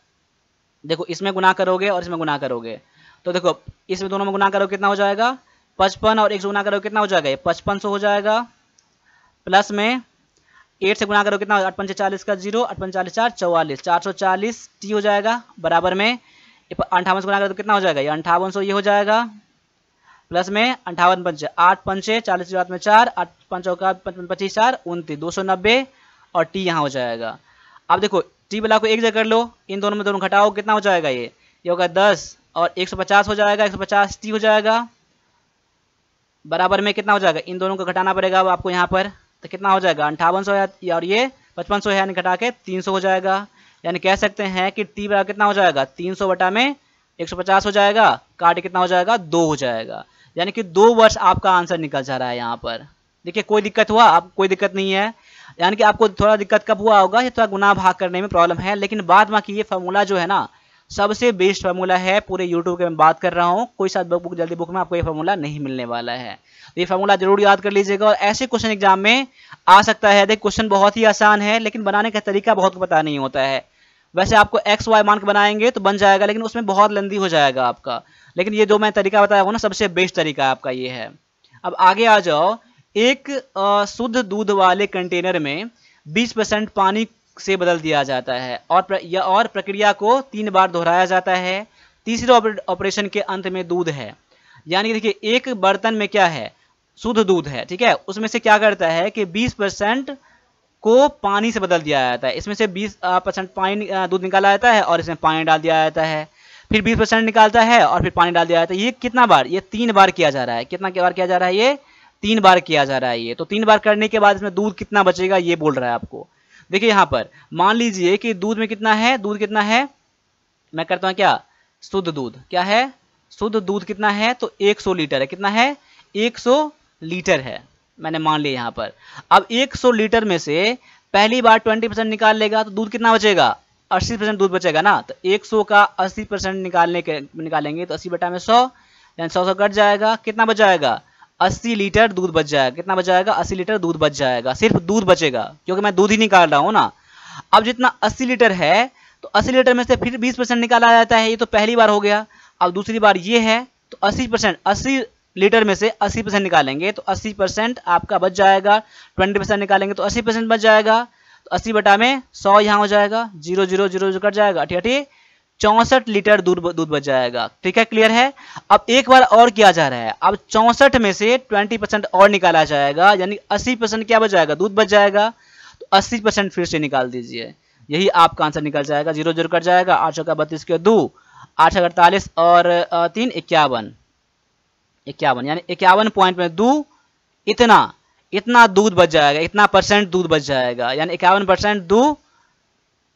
देखो इसमें गुना करोगे और इसमें गुना करोगे, तो देखो इसमें दोनों में गुना करोगे कितना हो जाएगा 55 और 1 से गुना करोगे कितना हो जाएगा, 5500 हो जाएगा, प्लस में 8 से गुना करोगे कितना, 8 पंचे 40 का 0, 8 पंचे 40 4 44, 440 टी हो जाएगा, बराबर में 58 से गुना करोगे कितना हो जाएगा, ये 5800 ये हो जाएगा, प्लस में 58 पंचे 8 पंचे 40 बात में 4, 8 पंचों का 25 4 29, 290 और टी यहाँ हो जाएगा। अब देखो टी वाला को एक जगह कर लो, इन दोनों में दोनों घटाओ कितना हो जाएगा, ये होगा 10 और 150 हो जाएगा, 150 टी हो जाएगा, बराबर में कितना हो जाएगा, इन दोनों को घटाना पड़ेगा अब आपको यहाँ पर, तो कितना हो जाएगा 5800 है, और ये 5500 है, यानी घटा के 300 हो जाएगा। यानी कह सकते हैं कि टी बराबर कितना हो जाएगा 300 बटा में 150 हो जाएगा, काट कितना हो जाएगा 2 हो जाएगा। यानी कि 2 वर्ष आपका आंसर निकल जा रहा है यहाँ पर। देखिए कोई दिक्कत हुआ? आपको कोई दिक्कत नहीं है। यानी कि आपको थोड़ा दिक्कत कब हुआ होगा, ये थोड़ा गुना भाग करने में प्रॉब्लम है, लेकिन बाद बाकी ये फार्मूला जो है ना सबसे बेस्ट फार्मूला है पूरे यूट्यूब के। मैं बात कर रहा हूँ, कोई सा बुक जल्दी बुक में आपको ये फार्मूला नहीं मिलने वाला है। तो ये फार्मूला जरूर याद कर लीजिएगा, और ऐसे क्वेश्चन एग्जाम में आ सकता है। देख क्वेश्चन बहुत ही आसान है, लेकिन बनाने का तरीका बहुत को पता नहीं होता है। वैसे आपको एक्स वाई मान के बनाएंगे तो बन जाएगा, लेकिन उसमें बहुत लंबी हो जाएगा आपका। लेकिन ये जो मैं तरीका बताया हूँ ना, सबसे बेस्ट तरीका आपका ये है। अब आगे आ जाओ। एक शुद्ध दूध वाले कंटेनर में 20% पानी से बदल दिया जाता है, और प्रक्रिया को 3 बार दोहराया जाता है। तीसरे ऑपरेशन के अंत में दूध है। यानी देखिए एक बर्तन में क्या है, शुद्ध दूध है, ठीक है। उसमें से क्या करता है कि 20% को पानी से बदल दिया जाता है। इसमें से 20% पानी दूध निकाला जाता है, और इसमें पानी डाल दिया जाता है। फिर 20% निकालता है, और फिर पानी डाल दिया जाता है। ये कितना बार? ये 3 बार किया जा रहा है। कितना बार किया जा रहा है? ये 3 बार किया जा रहा है। ये तो 3 बार करने के बाद इसमें दूध कितना बचेगा ये बोल रहा है आपको। देखिए यहाँ पर मान लीजिए कि दूध में कितना है, दूध कितना है, मैं करता हूँ क्या, शुद्ध दूध क्या है, शुद्ध दूध कितना है, तो 100 लीटर है। कितना है? 100 लीटर है, मैंने मान लिया यहाँ पर। अब 100 लीटर में से पहली बार 20% निकाल लेगा तो दूध कितना बचेगा, 80% दूध बचेगा ना। तो 100 का 80% निकालेंगे तो 80 बटा में 100, यानी 100 कट जाएगा, कितना बच जाएगा 80 लीटर दूध बच जाएगा। कितना बच जाएगा 80 लीटर दूध बच जाएगा, सिर्फ दूध बचेगा, क्योंकि मैं दूध ही निकाल रहा हूँ ना। अब जितना 80 लीटर है तो 80 लीटर में से फिर 20% निकाला जाता है, ये तो पहली बार हो गया। अब दूसरी बार ये है तो 80%, 80 लीटर में से 80% निकालेंगे तो 80% आपका बच जाएगा। 20% निकालेंगे तो 80% बच जाएगा। तो 80 बटा में 100 यहाँ हो जाएगा, 0 0 0 0 कट जाएगा, 64 लीटर दूध बच जाएगा। ठीक है, क्लियर है। अब एक बार और किया जा रहा है। अब 64 में से 20% और निकाला जाएगा, यानी 80% क्या बच जाएगा, दूध बच जाएगा। तो 80% फिर से निकाल दीजिए, यही आपका आंसर निकल जाएगा। 0 0 कट जाएगा, 8 का 32 के 2, 8 48 और 3 51, यानी 51 पॉइंट में 2 इतना दूध बच जाएगा, इतना परसेंट दूध बच जाएगा, यानी 51% दूध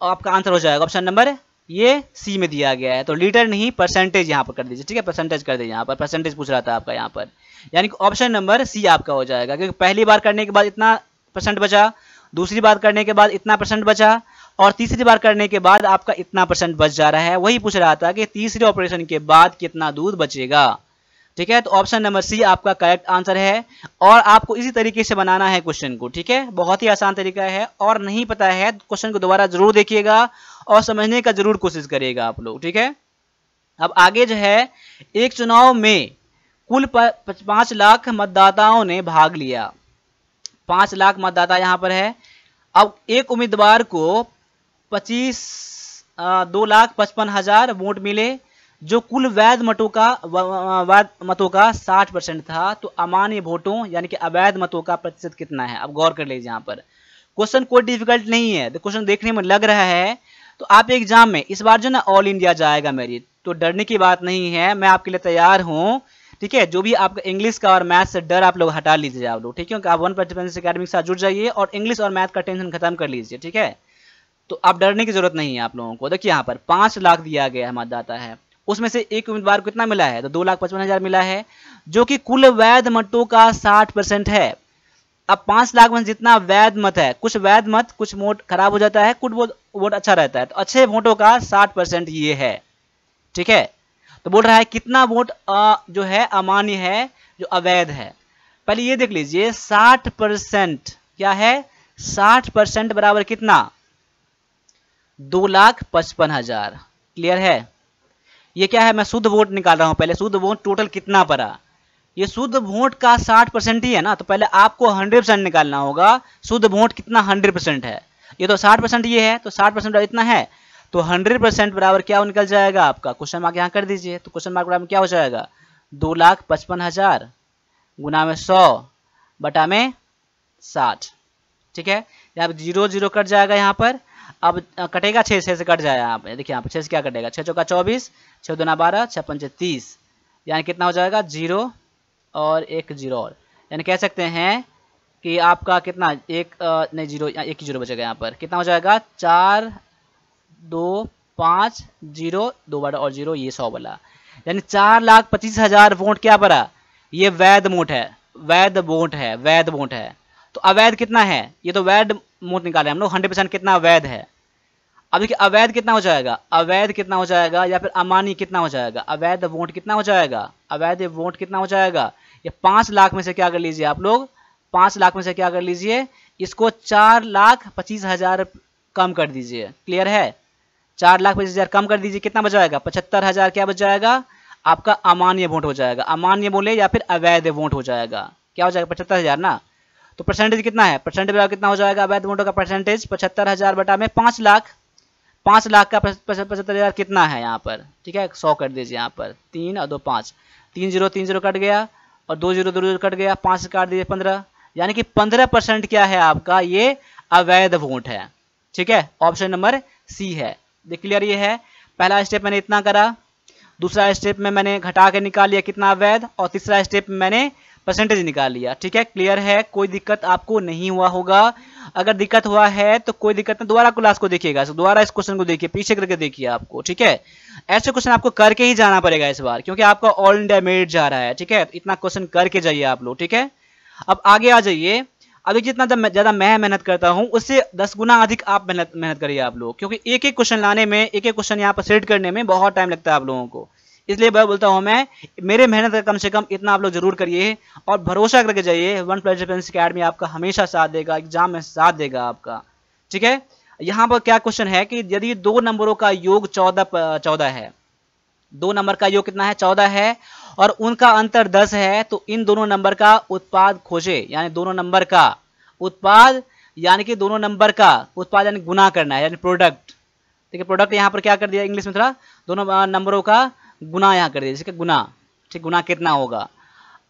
आपका आंसर हो जाएगा। ऑप्शन नंबर ये सी में दिया गया है। तो लीटर नहीं, परसेंटेज यहाँ पर कर दीजिए। ठीक है, परसेंटेज कर दीजिए, यहाँ पर परसेंटेज पूछ रहा था आपका यहाँ पर, यानी कि ऑप्शन नंबर सी आपका हो जाएगा। क्योंकि पहली बार करने के बाद इतना परसेंट बचा, दूसरी बार करने के बाद इतना परसेंट बचा, और तीसरी बार करने के बाद आपका इतना परसेंट बच जा रहा है। वही पूछ रहा था कि तीसरे ऑपरेशन के बाद कितना दूध बचेगा। ठीक है, तो ऑप्शन नंबर सी आपका करेक्ट आंसर है। और आपको इसी तरीके से बनाना है क्वेश्चन को। ठीक है, बहुत ही आसान तरीका है, और नहीं पता है क्वेश्चन को दोबारा जरूर देखिएगा और समझने का जरूर कोशिश करिएगा आप लोग। ठीक है, अब आगे जो है, एक चुनाव में कुल 5 लाख मतदाताओं ने भाग लिया। 5 लाख मतदाता यहाँ पर है। अब एक उम्मीदवार को 2,55,000 वोट मिले, जो कुल वैध मतों का 60% था। तो अमान्य वोटों यानी कि अवैध मतों का प्रतिशत कितना है। अब गौर कर लीजिए, यहाँ पर क्वेश्चन कोई डिफिकल्ट नहीं है। तो क्वेश्चन देखने में लग रहा है तो आप एग्जाम में इस बार जो ना ऑल इंडिया जाएगा मेरिट, तो डरने की बात नहीं है, मैं आपके लिए तैयार हूँ। ठीक है, जो भी आपका इंग्लिश का और मैथ से डर आप लोग हटा लीजिए आप लोग। ठीक है, क्योंकि आप 1% अकेडमी के साथ जुड़ जाइए और इंग्लिश और मैथ का टेंशन खत्म कर लीजिए। ठीक है, तो आप डरने की जरूरत नहीं है आप लोगों को। देखिए यहाँ पर 5 लाख दिया गया है, मतदाता है, उसमें से एक उम्मीदवार को कितना मिला है, तो 2,55,000 मिला है, जो कि कुल वैध मतों का 60% है। अब 5 लाख में जितना वैध मत है, कुछ वैध मत, कुछ वोट खराब हो जाता है, कुछ वोट अच्छा रहता है, तो अच्छे वोटों का 60% ये है। ठीक है, तो बोल रहा है कितना वोट जो है अमान्य है, जो अवैध है। पहले ये देख लीजिए, 60% क्या है, 60% बराबर कितना, 2,55,000। क्लियर है, ये क्या है, मैं शुद्ध वोट निकाल रहा हूं। पहले शुद्ध वोट टोटल कितना पड़ा, ये शुद्ध वोट का 60% ही है ना, तो पहले आपको 100% निकालना होगा। शुद्ध वोट कितना 100% है, ये तो 60% ये है, तो 60% इतना है, तो 100% बराबर क्या निकल जाएगा आपका, क्वेश्चन मार्क यहाँ कर दीजिए। तो क्वेश्चन मार्क बराबर क्या हो जाएगा, 2,55,000 गुना में 100 बटा में 60। ठीक है, यहाँ पे 0 0 कट जाएगा यहाँ पर। अब कटेगा 6 से कट जाएगा यहाँ पे। देखिए यहाँ पे 6 से क्या कटेगा, 6 चौका 24, 6 दूना 12, 6 पंचे 30, यानी कितना हो जाएगा 0 और 1 0 और, यानी कह सकते हैं कि आपका कितना एक नहीं जीरो, एक ही जीरो बचेगा यहाँ पर, कितना हो जाएगा 4 2 5 0 2 बड़ा और जीरो, ये 100 वाला, यानी 4,25,000 वोट क्या पड़ा, ये वैध वोट है, वैध वोट है, वैध वोट है। तो अवैध कितना है, ये तो वैध वोट निकाले हम लोग, 100% कितना वैध है। अब देखिए अवैध कितना हो जाएगा, अवैध कितना हो जाएगा या फिर अमान्य कितना हो जाएगा, अवैध वोट कितना हो जाएगा, अवैध वोट कितना हो जाएगा, ये 5 लाख में से क्या कर लीजिए आप लोग, 5 लाख में से क्या कर लीजिए, इसको 4,25,000 कम कर दीजिए। क्लियर है, 4,25,000 कम कर दीजिए, कितना बच जाएगा 75,000, क्या बच जाएगा आपका अमान्य वोट हो जाएगा, अमान्य बोले या फिर अवैध वोट हो जाएगा, क्या हो जाएगा 75,000 ना। तो परसेंटेज कितना है, परसेंटेज कितना हो जाएगा अवैध वोटों का परसेंटेज, 75,000 बटा में 5 लाख, 5 लाख का 75,000 कितना है यहाँ पर, ठीक है 100 कर दीजिए यहाँ पर, 3 और 2 5, 3 0 कट गया और 2 0 कट गया, 5 काट दीजिए 15, यानी कि 15% क्या है आपका ये अवैध वोट है। ठीक है, ऑप्शन नंबर सी है। देख क्लियर, ये है पहला स्टेप मैंने इतना करा, दूसरा स्टेप में मैंने घटा के निकाल लिया कितना अवैध, और तीसरा स्टेप में मैंने परसेंटेज निकाल लिया। ठीक है, क्लियर है, कोई दिक्कत आपको नहीं हुआ होगा। अगर दिक्कत हुआ है तो कोई दिक्कत नहीं, दोबारा क्लास को देखिएगा, दोबारा इस क्वेश्चन को देखिए, पीछे करके देखिए आपको। ठीक है, ऐसे क्वेश्चन आपको करके ही जाना पड़ेगा इस बार, क्योंकि आपका ऑल इंडिया मेरिट जा रहा है। ठीक है, इतना क्वेश्चन करके जाइए आप लोग। ठीक है, अब आगे आ जाइए। अभी जितना ज्यादा मैं मेहनत करता हूं उससे 10 गुना अधिक आप मेहनत करिए आप लोग, क्योंकि एक एक क्वेश्चन लाने में, एक एक क्वेश्चन यहाँ पर सेट करने में बहुत टाइम लगता है आप लोगों को। इसलिए मैं बोलता हूं, मैं मेरे मेहनत का कम से कम इतना आप लोग जरूर करिए और भरोसा करके जाइए। वन प्लस डिफेंस अकेडमी आपका हमेशा साथ देगा, एग्जाम में साथ देगा आपका। ठीक है, यहाँ पर क्या क्वेश्चन है कि यदि 2 नंबरों का योग 14 है, 2 नंबर का योग कितना है 14 है और उनका अंतर 10 है, तो इन दोनों नंबर का उत्पाद खोजे, यानी दोनों नंबर का उत्पाद, यानी कि दोनों नंबर का उत्पाद यानी गुना करना है, यानी प्रोडक्ट। ठीक है, प्रोडक्ट यहाँ पर क्या कर दिया इंग्लिश में, थोड़ा दोनों नंबरों का गुना यहाँ कर दिया, जैसे गुना। ठीक, गुना कितना होगा।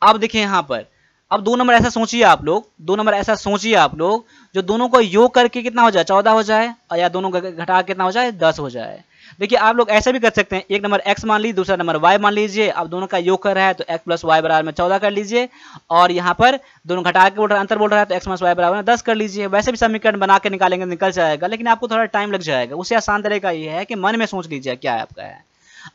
अब देखिए यहाँ पर, अब 2 नंबर ऐसा सोचिए आप लोग, 2 नंबर ऐसा सोचिए आप लोग जो दोनों को योग करके कितना हो जाए 14 हो जाए, और या दोनों का घटा कितना हो जाए 10 हो जाए। देखिए आप लोग ऐसा भी कर सकते हैं, एक नंबर x मान लीजिए, दूसरा नंबर y मान लीजिए। अब दोनों का योग कर रहा है तो x प्लस वाई बराबर में 14 कर लीजिए, और यहाँ पर दोनों घटा के बोल रहा है, अंतर बोल रहा है तो x प्लस वाई बराबर में 10 कर लीजिए। वैसे भी समीकरण बना के निकालेंगे निकल जाएगा, लेकिन आपको थोड़ा टाइम लग जाएगा। उससे आसान तरीका ये है कि मन में सोच लीजिए क्या है आपका है।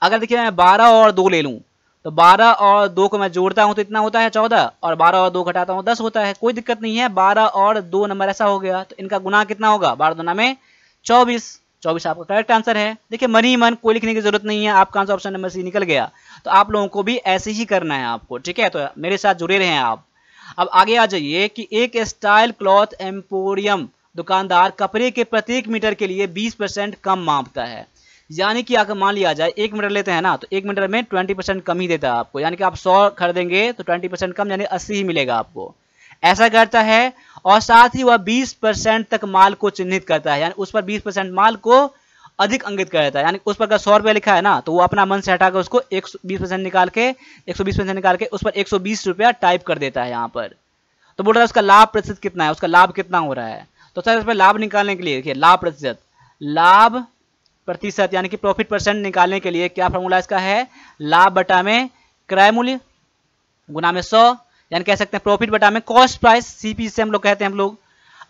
अगर देखिए मैं 12 और 2 ले लूँ, तो 12 और 2 को मैं जोड़ता हूं तो इतना होता है 14, और 12 और 2 घटाता हूं 10 होता है। कोई दिक्कत नहीं है, 12 और 2 नंबर ऐसा हो गया तो इनका गुना कितना होगा, 12 दूना में 24, 24 आपका करेक्ट आंसर है। देखिए मन ही मन, कोई लिखने की जरूरत नहीं है, आपका आंसर ऑप्शन नंबर सी निकल गया। तो आप लोगों को भी ऐसे ही करना है आपको। ठीक है, तो मेरे साथ जुड़े रहें आप। अब आगे आ जाइए कि एक स्टाइल क्लॉथ एम्पोरियम दुकानदार कपड़े के प्रत्येक मीटर के लिए 20% कम मापता है। यानी कि अगर मान लिया जाए 1 मीटर लेते हैं ना, तो 1 मीटर में 20% कम ही देता है आपको, यानी कि आप 100 खरीदेंगे तो 20% कम यानी 80 ही मिलेगा आपको। ऐसा करता है, और साथ ही वह 20% तक माल को चिन्हित करता है, यानी उस पर 20% माल को अधिक अंकित कर देता है। यानी उस पर अगर 100 रुपया लिखा है ना, तो वो अपना मन से हटाकर उसको 120% निकाल के 120% निकाल के उस पर 120 रुपया टाइप कर देता है यहाँ पर। तो बोल रहा है उसका लाभ प्रतिशत कितना है, उसका लाभ कितना हो रहा है। तो सर इस पर लाभ निकालने के लिए देखिए, लाभ प्रतिशत, लाभ प्रतिशत यानी कि प्रॉफिट परसेंट निकालने के लिए क्या फॉर्मूला इसका है, लाभ बटा में क्रय मूल्य गुना में 100, यानी कह सकते हैं प्रॉफिट बटा में कॉस्ट प्राइस, सीपी से हम लोग कहते हैं हम लोग।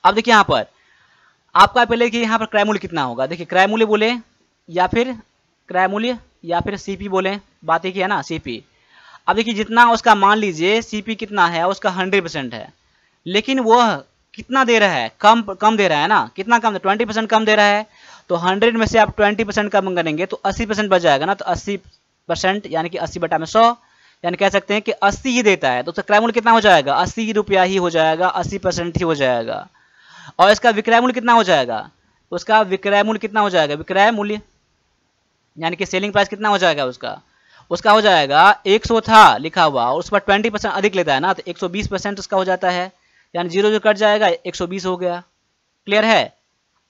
अब देखिए यहाँ पर आपका पहले कि यहाँ पर क्रय मूल्य कितना होगा, देखिए क्रय मूल्य बोले या फिर क्रय मूल्य या फिर सीपी बोले, बात एक ही है ना, सीपी। अब देखिए जितना उसका मान लीजिए सीपी कितना है, उसका 100% है, लेकिन वह कितना दे रहा है, कम दे रहा है ना, कितना कम, 20% कम दे रहा है। तो 100 में से आप 20% कम करेंगे तो 80% बच जाएगा ना, तो 80% यानी कि 80 बटा में 100, यानी कह सकते हैं कि 80 ही देता है। तो उसका क्रय मूल्य कितना हो जाएगा, 80 रुपया ही हो जाएगा, 80% ही हो जाएगा। और इसका विक्रय मूल्य कितना हो जाएगा, उसका विक्रय मूल्य कितना हो जाएगा, विक्रय मूल्य यानी कि सेलिंग प्राइस कितना हो जाएगा उसका हो जाएगा 100 था लिखा हुआ, और उस पर 20% अधिक लेता है ना, तो 120% उसका हो जाता है, यानी 0 जो कट जाएगा 120 हो गया। क्लियर है।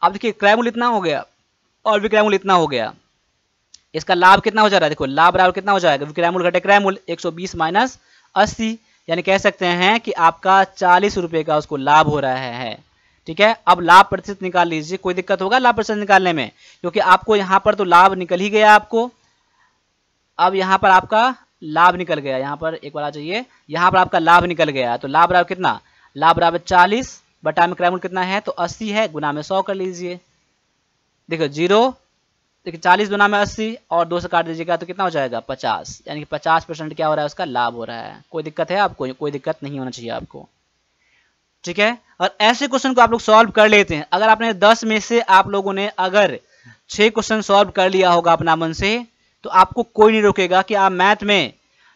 अब देखिए क्रय मूल्य इतना हो गया और विक्रय मूल्य इतना हो गया, इसका लाभ कितना हो जा रहा है, देखो लाभ बराबर कितना हो जाएगा, विक्रय मूल्य घटे क्रय मूल्य, 120 माइनस 80, यानी कह सकते हैं कि आपका 40 रुपये का उसको लाभ हो रहा है। ठीक है, अब लाभ प्रतिशत निकाल लीजिए, कोई दिक्कत होगा लाभ प्रतिशत निकालने में, क्योंकि आपको यहाँ पर तो लाभ निकल ही गया आपको। अब यहाँ पर आपका लाभ निकल गया, यहाँ पर एक बार आ जाइए, यहाँ पर आपका लाभ निकल गया, तो लाभ बराबर कितना, लाभ बराबर 40 बटा में क्रयमूल्य कितना है तो 80 है, गुना में 100 कर लीजिए। देखो 0, देखिए 40 गुना में 80 और 2 से काट दीजिएगा तो कितना हो जाएगा 50, यानी कि 50% क्या हो रहा है उसका लाभ हो रहा है। कोई दिक्कत है आपको? कोई दिक्कत नहीं होना चाहिए आपको, ठीक है। और ऐसे क्वेश्चन को आप लोग सॉल्व कर लेते हैं। अगर आपने 10 में से आप लोगों ने अगर 6 क्वेश्चन सॉल्व कर लिया होगा अपना मन से, तो आपको कोई नहीं रोकेगा कि आप मैथ में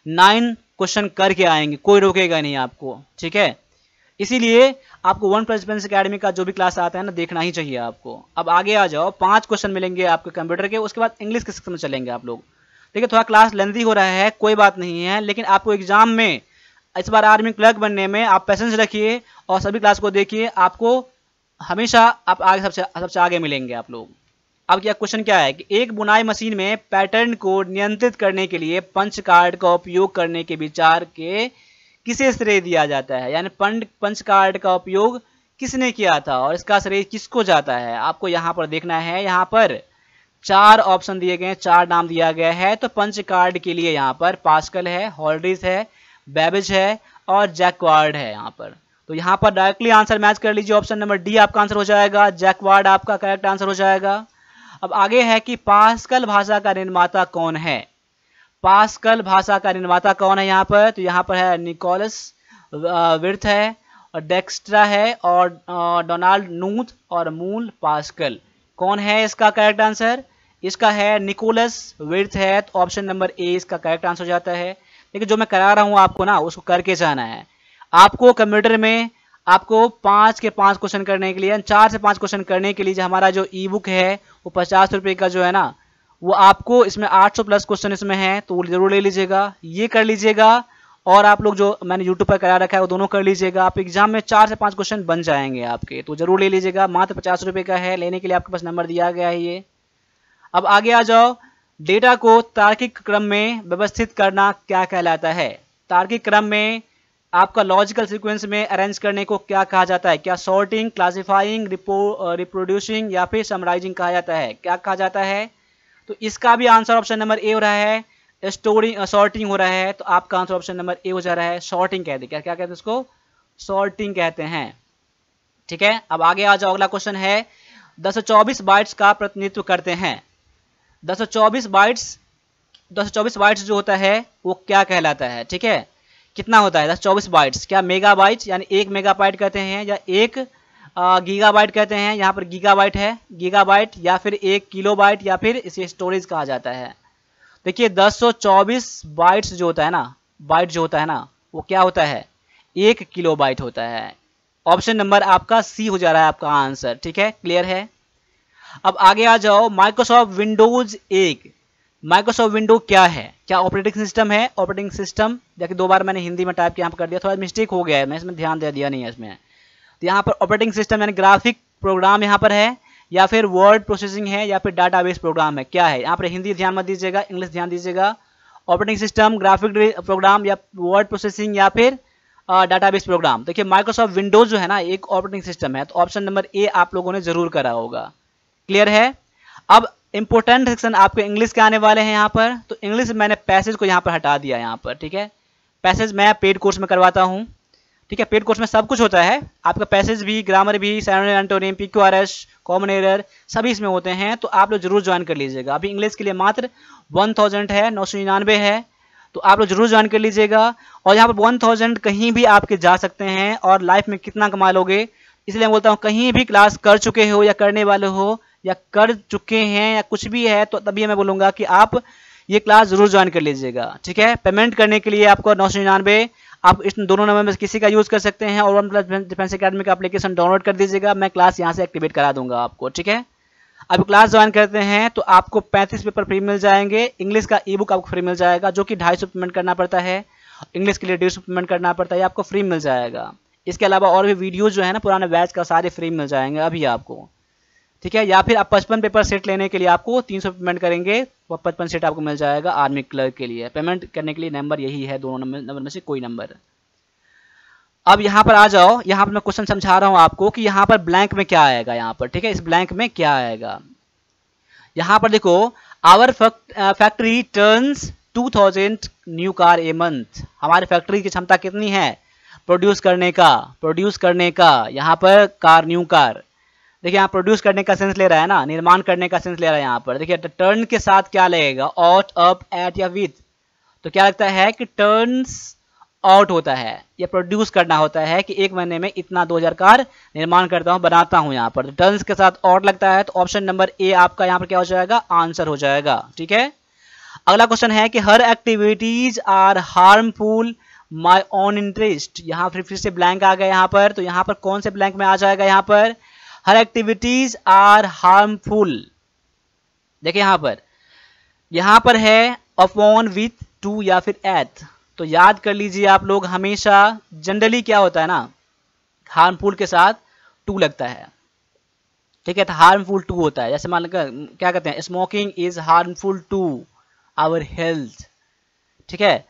9 क्वेश्चन करके आएंगे, कोई रोकेगा नहीं आपको, ठीक है। इसीलिए आपको वन प्लस डिफेंस अकेडमी का जो भी क्लास आता है ना देखना ही चाहिए आपको। अब आगे आ जाओ, 5 क्वेश्चन मिलेंगे आपके कंप्यूटर के, उसके बाद इंग्लिश के सेक्शन में चलेंगे आप लोग। देखिए थोड़ा क्लास लेंथी हो रहा है, कोई बात नहीं है, लेकिन आपको एग्जाम में इस बार आर्मी क्लर्क बनने में आप पेशेंस रखिए और सभी क्लास को देखिए, आपको हमेशा आप आगे सबसे आगे मिलेंगे आप लोग। अब क्या क्वेश्चन क्या है कि एक बुनाई मशीन में पैटर्न को नियंत्रित करने के लिए पंच कार्ड का उपयोग करने के विचार के किसे श्रेय दिया जाता है, यानी पंच कार्ड का उपयोग किसने किया था और इसका श्रेय किसको जाता है, आपको यहाँ पर देखना है। यहाँ पर 4 ऑप्शन दिए गए हैं, 4 नाम दिया गया है। तो पंच कार्ड के लिए यहाँ पर पास्कल है, हॉलरिस है, बेबेज है और जैक्वार्ड है यहाँ पर। तो यहाँ पर डायरेक्टली आंसर मैच कर लीजिए, ऑप्शन नंबर डी आपका आंसर हो जाएगा, जैक्वार्ड आपका करेक्ट आंसर हो जाएगा। अब आगे है कि पास्कल भाषा का निर्माता कौन है, पास्कल भाषा का निर्माता कौन है यहाँ पर, तो यहाँ पर है निकोलस विर्थ है और डेक्स्ट्रा है और डोनाल्ड नूथ और मूल पास्कल। कौन है इसका करेक्ट आंसर? इसका है निकोलस विर्थ है, तो ऑप्शन नंबर ए इसका करेक्ट आंसर हो जाता है। लेकिन जो मैं करा रहा हूँ आपको ना उसको करके जाना है। आपको कंप्यूटर में आपको 5 के 5 क्वेश्चन करने के लिए, 4 से 5 क्वेश्चन करने के लिए जो हमारा जो ई बुक है वो 50 रुपये का जो है ना, वो आपको इसमें 800 प्लस क्वेश्चन इसमें है, तो वो जरूर ले लीजिएगा, ये कर लीजिएगा। और आप लोग जो मैंने यूट्यूब पर करा रखा है वो दोनों कर लीजिएगा। आप एग्जाम में 4 से 5 क्वेश्चन बन जाएंगे आपके, तो जरूर ले लीजिएगा। मात्र 50 रुपये का है, लेने के लिए आपके पास नंबर दिया गया है ये। अब आगे आ जाओ, डेटा को तार्किक क्रम में व्यवस्थित करना क्या कहलाता है? तार्किक क्रम में आपका लॉजिकल सीक्वेंस में अरेंज करने को क्या कहा जाता है? क्या सॉर्टिंग, क्लासिफाइंग, रिप्रोड्यूसिंग या फिर समराइजिंग कहा जाता है? क्या कहा जाता है? तो इसका भी आंसर ऑप्शन नंबर ए हो रहा है, स्टोरिंग सॉर्टिंग हो रहा है, तो आपका आंसर ऑप्शन नंबर ए हो जा रहा है। सॉर्टिंग कहते हैं, क्या क्या कहते हैं उसको? सॉर्टिंग कहते हैं, ठीक है। अब आगे आ जाओ, अगला क्वेश्चन है 224 बाइट्स का प्रतिनिधित्व करते हैं। 224 बाइट्स जो होता है वो क्या कहलाता है, ठीक है। कितना होता है 224 बाइट्स? क्या मेगाबाइट्स यानी 1 मेगाबाइट कहते हैं या 1 गीगाबाइट कहते हैं? यहाँ पर गीगाबाइट है, गीगाबाइट या फिर 1 किलोबाइट या फिर इसे स्टोरेज कहा जाता है। देखिए 224 बाइट्स जो होता है ना, बाइट जो होता है ना, वो क्या होता है? 1 किलोबाइट होता है। ऑप्शन नंबर आपका सी हो जा रहा है आपका आंसर, ठीक है, क्लियर है। अब आगे आ जाओ, माइक्रोसॉफ्ट विंडोज 1, माइक्रोसॉफ्ट विंडो क्या है? क्या ऑपरेटिंग सिस्टम है? ऑपरेटिंग सिस्टम, देखिए 2 बार मैंने हिंदी में टाइप यहाँ पर कर दिया, थोड़ा मिस्टेक हो गया है, मैं इसमें ध्यान दे दिया नहीं है इसमें। तो यहाँ पर ऑपरेटिंग सिस्टम यानी ग्राफिक प्रोग्राम यहाँ पर है, या फिर वर्ड प्रोसेसिंग है, या फिर डाटाबेस प्रोग्राम है, क्या है? यहाँ पर हिंदी ध्यान मत दीजिएगा, इंग्लिश ध्यान दीजिएगा। ऑपरेटिंग सिस्टम, ग्राफिक प्रोग्राम या वर्ड प्रोसेसिंग या फिर डाटाबेस प्रोग्राम। देखिए माइक्रोसॉफ्ट विंडोज जो है ना एक ऑपरेटिंग सिस्टम है, तो ऑप्शन नंबर ए आप लोगों ने जरूर करा होगा, क्लियर है। अब इंपोर्टेंट सेक्शन आपके इंग्लिश के आने वाले हैं यहाँ पर, तो इंग्लिश मैंने पैसेज को यहाँ पर हटा दिया यहाँ पर, ठीक है। पैसेज मैं पेड कोर्स में करवाता हूँ, ठीक है। पेड कोर्स में सब कुछ होता है आपका, पैसेज भी, ग्रामर भी, synonym, antonym, PQRS, common error सभी इसमें होते हैं, तो आप लोग जरूर ज्वाइन कर लीजिएगा। अभी इंग्लिश के लिए मात्र 1000 है, 999 है, तो आप लोग जरूर ज्वाइन कर लीजिएगा। और यहाँ पर 1000 कहीं भी आपके जा सकते हैं और लाइफ में कितना कमा लोगे, इसलिए मैं बोलता हूँ कहीं भी क्लास कर चुके हो या करने वाले हो या कर चुके हैं या कुछ भी है, तो तभी मैं बोलूँगा कि आप ये क्लास जरूर ज्वाइन कर लीजिएगा, ठीक है। पेमेंट करने के लिए आपको 999, आप इस दोनों नंबर में किसी का यूज़ कर सकते हैं और वन प्लस डिफेंस अकेडमी का एप्लीकेशन डाउनलोड कर दीजिएगा, मैं क्लास यहाँ से एक्टिवेट करा दूंगा आपको, ठीक है। अब क्लास ज्वाइन करते हैं तो आपको 35 पेपर फ्री मिल जाएंगे। इंग्लिश का ई बुक आपको फ्री मिल जाएगा, जो कि 250 पेमेंट करना पड़ता है, इंग्लिश के लिए 150 पेमेंट करना पड़ता है, आपको फ्री मिल जाएगा। इसके अलावा और भी वीडियो जो है ना पुराने बैच का सारे फ्री मिल जाएंगे अभी आपको, ठीक है। या फिर आप 55 पेपर सेट लेने के लिए आपको 300 पेमेंट करेंगे, वो 55 सेट आपको मिल जाएगा आर्मी क्लर्क के लिए। पेमेंट करने के लिए नंबर यही है, दोनों नंबर में से कोई नंबर। अब यहाँ पर आ जाओ, यहाँ पर मैं क्वेश्चन समझा रहा हूँ आपको कि यहाँ पर ब्लैंक में क्या आएगा यहाँ पर, ठीक है। इस ब्लैंक में क्या आएगा, यहाँ पर देखो, our factory turns 2000 new car a month. हमारी फैक्ट्री की क्षमता कितनी है? प्रोड्यूस करने का यहाँ पर कार, न्यू कार। देखिए यहाँ प्रोड्यूस करने का सेंस ले रहा है ना, निर्माण करने का सेंस ले रहा है यहाँ पर। देखिए टर्न के साथ क्या लगेगा, ऑट, अप, एट या विथ। तो क्या लगता है कि टर्न्स आउट होता है या प्रोड्यूस करना होता है कि एक महीने में इतना 2000 कार निर्माण करता हूँ, बनाता हूँ। यहाँ पर तो टर्न्स के साथ आउट लगता है, तो ऑप्शन नंबर ए आपका यहाँ पर क्या हो जाएगा, आंसर हो जाएगा। ठीक है, अगला क्वेश्चन है कि her activities are harmful my own interest. यहाँ फिर से ब्लैंक आ गया यहाँ पर, तो यहाँ पर कौन से ब्लैंक में आ जाएगा, यहाँ पर हर एक्टिविटीज आर हार्मफुल। देखिए यहाँ पर है अपॉन, विथ, टू या फिर एट। तो याद कर लीजिए आप लोग, हमेशा जनरली क्या होता है ना, हार्मफुल के साथ टू लगता है। ठीक है, तो हार्मफुल टू होता है। जैसे मान लो क्या कहते हैं, smoking is harmful to our health. ठीक है,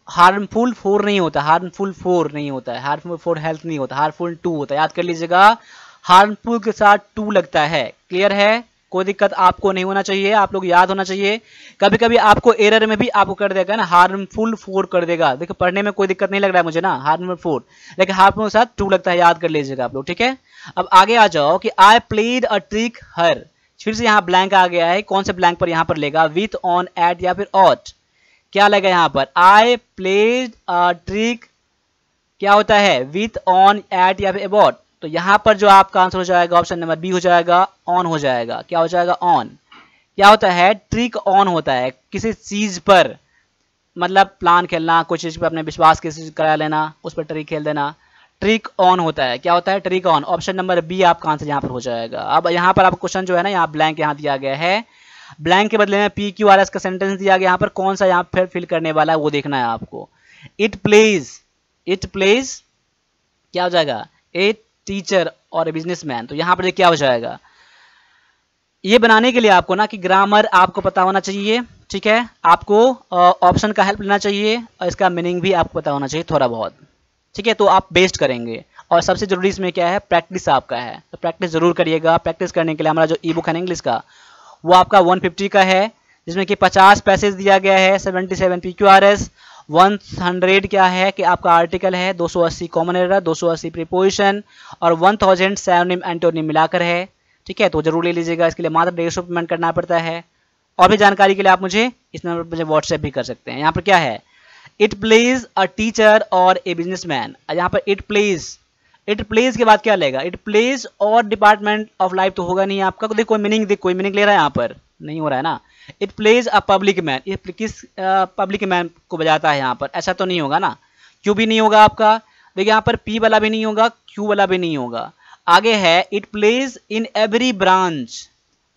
हार्मफुल फॉर नहीं होता, हार्मफुल फॉर नहीं होता है, हार्मफुल फॉर हेल्थ नहीं होता, हार्मफुल टू होता है। याद कर लीजिएगा, हार्मफुल के साथ टू लगता है। क्लियर है, कोई दिक्कत आपको नहीं होना चाहिए, आप लोग याद होना चाहिए। कभी कभी आपको एरर में भी आपको कर देगा ना, हार्मफुल फोर कर देगा। देखो पढ़ने में कोई दिक्कत नहीं लग रहा है मुझे ना, हार्मफुल फोर, लेकिन हार्मफुल के साथ टू लगता है, याद कर लीजिएगा आप लोग। ठीक है, अब आगे आ जाओ कि आई प्लेड अ ट्रिक हर। फिर से यहाँ ब्लैंक आ गया है, कौन से ब्लैंक पर यहाँ पर लेगा, विथ, ऑन, एट या फिर ऑट। क्या लगा यहाँ पर, आई प्लेड अ ट्रिक क्या होता है, विथ, ऑन, एट या फिर अबाउट। तो यहाँ पर जो आपका आंसर हो जाएगा ऑप्शन नंबर बी हो जाएगा, ऑन हो जाएगा। क्या हो जाएगा, ऑन। क्या होता है, ट्रिक ऑन होता है किसी चीज पर, मतलब प्लान खेलना, कुछ चीज पर अपने विश्वास किसी चीज करा लेना, उस पर ट्रिक खेल देना, ट्रिक ऑन होता है। क्या होता है, trick on. Option number B आपका आंसर यहाँ पर हो जाएगा। अब यहाँ पर आप क्वेश्चन जो है ना, यहाँ ब्लैंक यहाँ दिया गया है, ब्लैंक के बदले में पी क्यू आर एस का सेंटेंस दिया गया, यहाँ पर कौन सा यहाँ पर फिल करने वाला है वो देखना है आपको। इट प्लेज क्या हो जाएगा, ए टीचर और बिजनेसमैन। तो यहाँ पर क्या हो जाएगा, ये बनाने के लिए आपको ना कि ग्रामर आपको पता होना चाहिए। ठीक है, आपको ऑप्शन का हेल्प लेना चाहिए और इसका मीनिंग भी आपको पता होना चाहिए थोड़ा बहुत। ठीक है, तो आप बेस्ट करेंगे। और सबसे जरूरी इसमें क्या है, प्रैक्टिस आपका है, तो प्रैक्टिस जरूर करिएगा। प्रैक्टिस करने के लिए हमारा जो ई बुक है इंग्लिश का, वो आपका 150 का है, जिसमें कि 50 पैसेज दिया गया है, 77 PQRS, 100 क्या है कि आपका आर्टिकल है, 280 कॉमन एरर, 280 प्रीपोजिशन और 1000 सिनोनिम एंटोनिम मिलाकर है। ठीक है, तो जरूर ले लीजिएगा। इसके लिए मात्र 150 पेमेंट करना पड़ता है। और भी जानकारी के लिए आप मुझे इस नंबर पर मुझे व्हाट्सएप भी कर सकते हैं। यहाँ पर क्या है, इट प्लेज अ टीचर और ए बिजनेसमैन। यहाँ पर इट प्लेज के बाद क्या लेगा, इट प्लेज और डिपार्टमेंट ऑफ लाइफ तो होगा नहीं आपका। तो कोई मीनिंग ले रहा है, यहाँ पर नहीं हो रहा है ना। It plays a public man, किस पब्लिक मैन को बजाता है यहाँ पर, ऐसा तो नहीं होगा ना। क्यू भी नहीं होगा आपका, देखिए यहाँ पर पी वाला भी नहीं होगा, क्यू वाला भी नहीं होगा। आगे है it plays in every branch,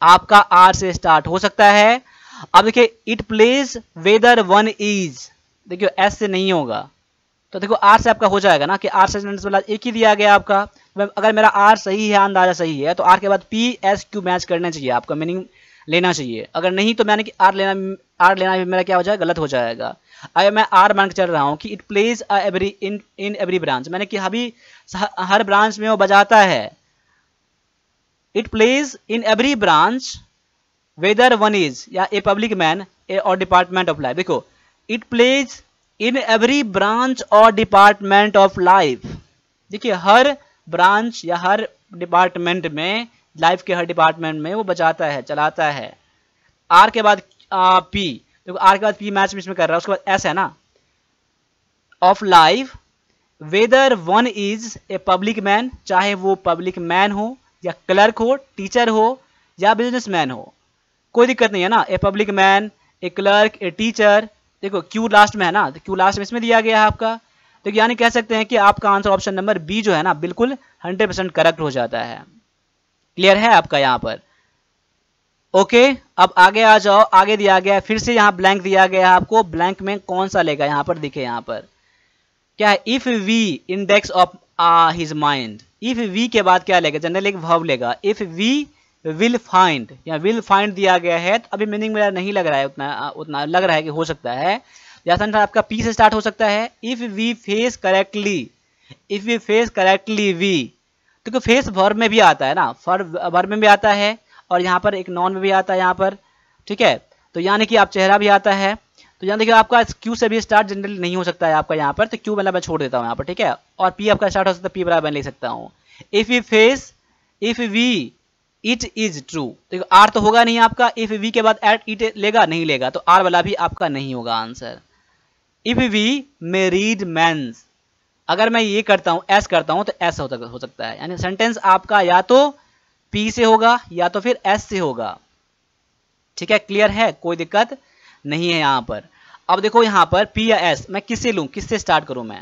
आपका आर से स्टार्ट हो सकता है। अब देखिए it plays whether one is, देखिए एस से नहीं होगा, तो देखो आर से आपका हो जाएगा ना कि आर से वाला एक ही दिया गया आपका। अगर मेरा आर सही है, अंदाजा सही है, तो आर के बाद पी एस क्यू मैच करना चाहिए, आपका मीनिंग लेना चाहिए। अगर नहीं तो मैंने कि आर लेना भी मेरा क्या हो जाएगा, गलत हो जाएगा। अगर मैं आर मान के चल रहा हूँ कि it plays in every branch, मैंने कि अभी हर ब्रांच में वो बजाता है। It plays in every branch whether one is या ए पब्लिक मैन ए और डिपार्टमेंट ऑफ लाइफ। देखो it plays in every branch और डिपार्टमेंट ऑफ लाइफ। देखिए हर ब्रांच या हर डिपार्टमेंट में, लाइफ के हर डिपार्टमेंट में वो बचाता है, चलाता है। आर के बाद पी, देखो आर के बाद पी मैच में कर रहा है, उसके बाद एस है ना, of life whether one is a public man, चाहे वो पब्लिक मैन हो या क्लर्क हो, टीचर हो या बिजनेसमैन हो, कोई दिक्कत नहीं है ना। A public man, A clerk, a teacher. देखो क्यू लास्ट में है ना, तो क्यू लास्ट में इसमें दिया गया है आपका। तो यानी कह सकते हैं कि आपका आंसर ऑप्शन नंबर बी जो है ना, बिल्कुल 100% करेक्ट हो जाता है। क्लियर है आपका यहाँ पर, ओके। अब आगे आ जाओ, आगे दिया गया है फिर से यहाँ ब्लैंक दिया गया है आपको। ब्लैंक में कौन सा लेगा, यहाँ पर दिखे, यहाँ पर क्या है, if we index of his mind. If we के बाद क्या लेगा, जनरल एक वर्ब लेगा। इफ वी विल फाइंड, या विल फाइंड दिया गया है, तो अभी मीनिंग मेरा नहीं लग रहा है उतना लग रहा है कि हो सकता है या सेंटेंस आपका पी से स्टार्ट हो सकता है। If we face correctly, if we face correctly we, तो फेस वर्ब में भी आता है ना, वर्ब में भी आता है और यहाँ पर एक नॉन में भी आता है यहाँ पर। ठीक है, तो यानी कि आप चेहरा भी आता है, तो यहाँ देखिए आपका क्यू से भी स्टार्ट जनरली नहीं हो सकता है आपका यहाँ पर, तो क्यू मतलब मैं छोड़ देता हूँ यहाँ पर, ठीक है। और पी आपका स्टार्ट हो सकता है, पी बराबर मैं लिख सकता हूँ if we it is true. देखो आर तो होगा नहीं आपका, इफ वी के बाद एट इट लेगा नहीं लेगा, तो आर वाला भी आपका नहीं होगा answer. If we may read means, अगर मैं ये करता हूँ एस करता हूँ तो एस हो सकता है, यानी सेंटेंस आपका या तो पी से होगा या तो फिर एस से होगा, ठीक है। क्लियर है, कोई दिक्कत नहीं है यहाँ पर। अब देखो यहाँ पर पी या एस मैं किससे लूँ, किससे स्टार्ट करूँ मैं,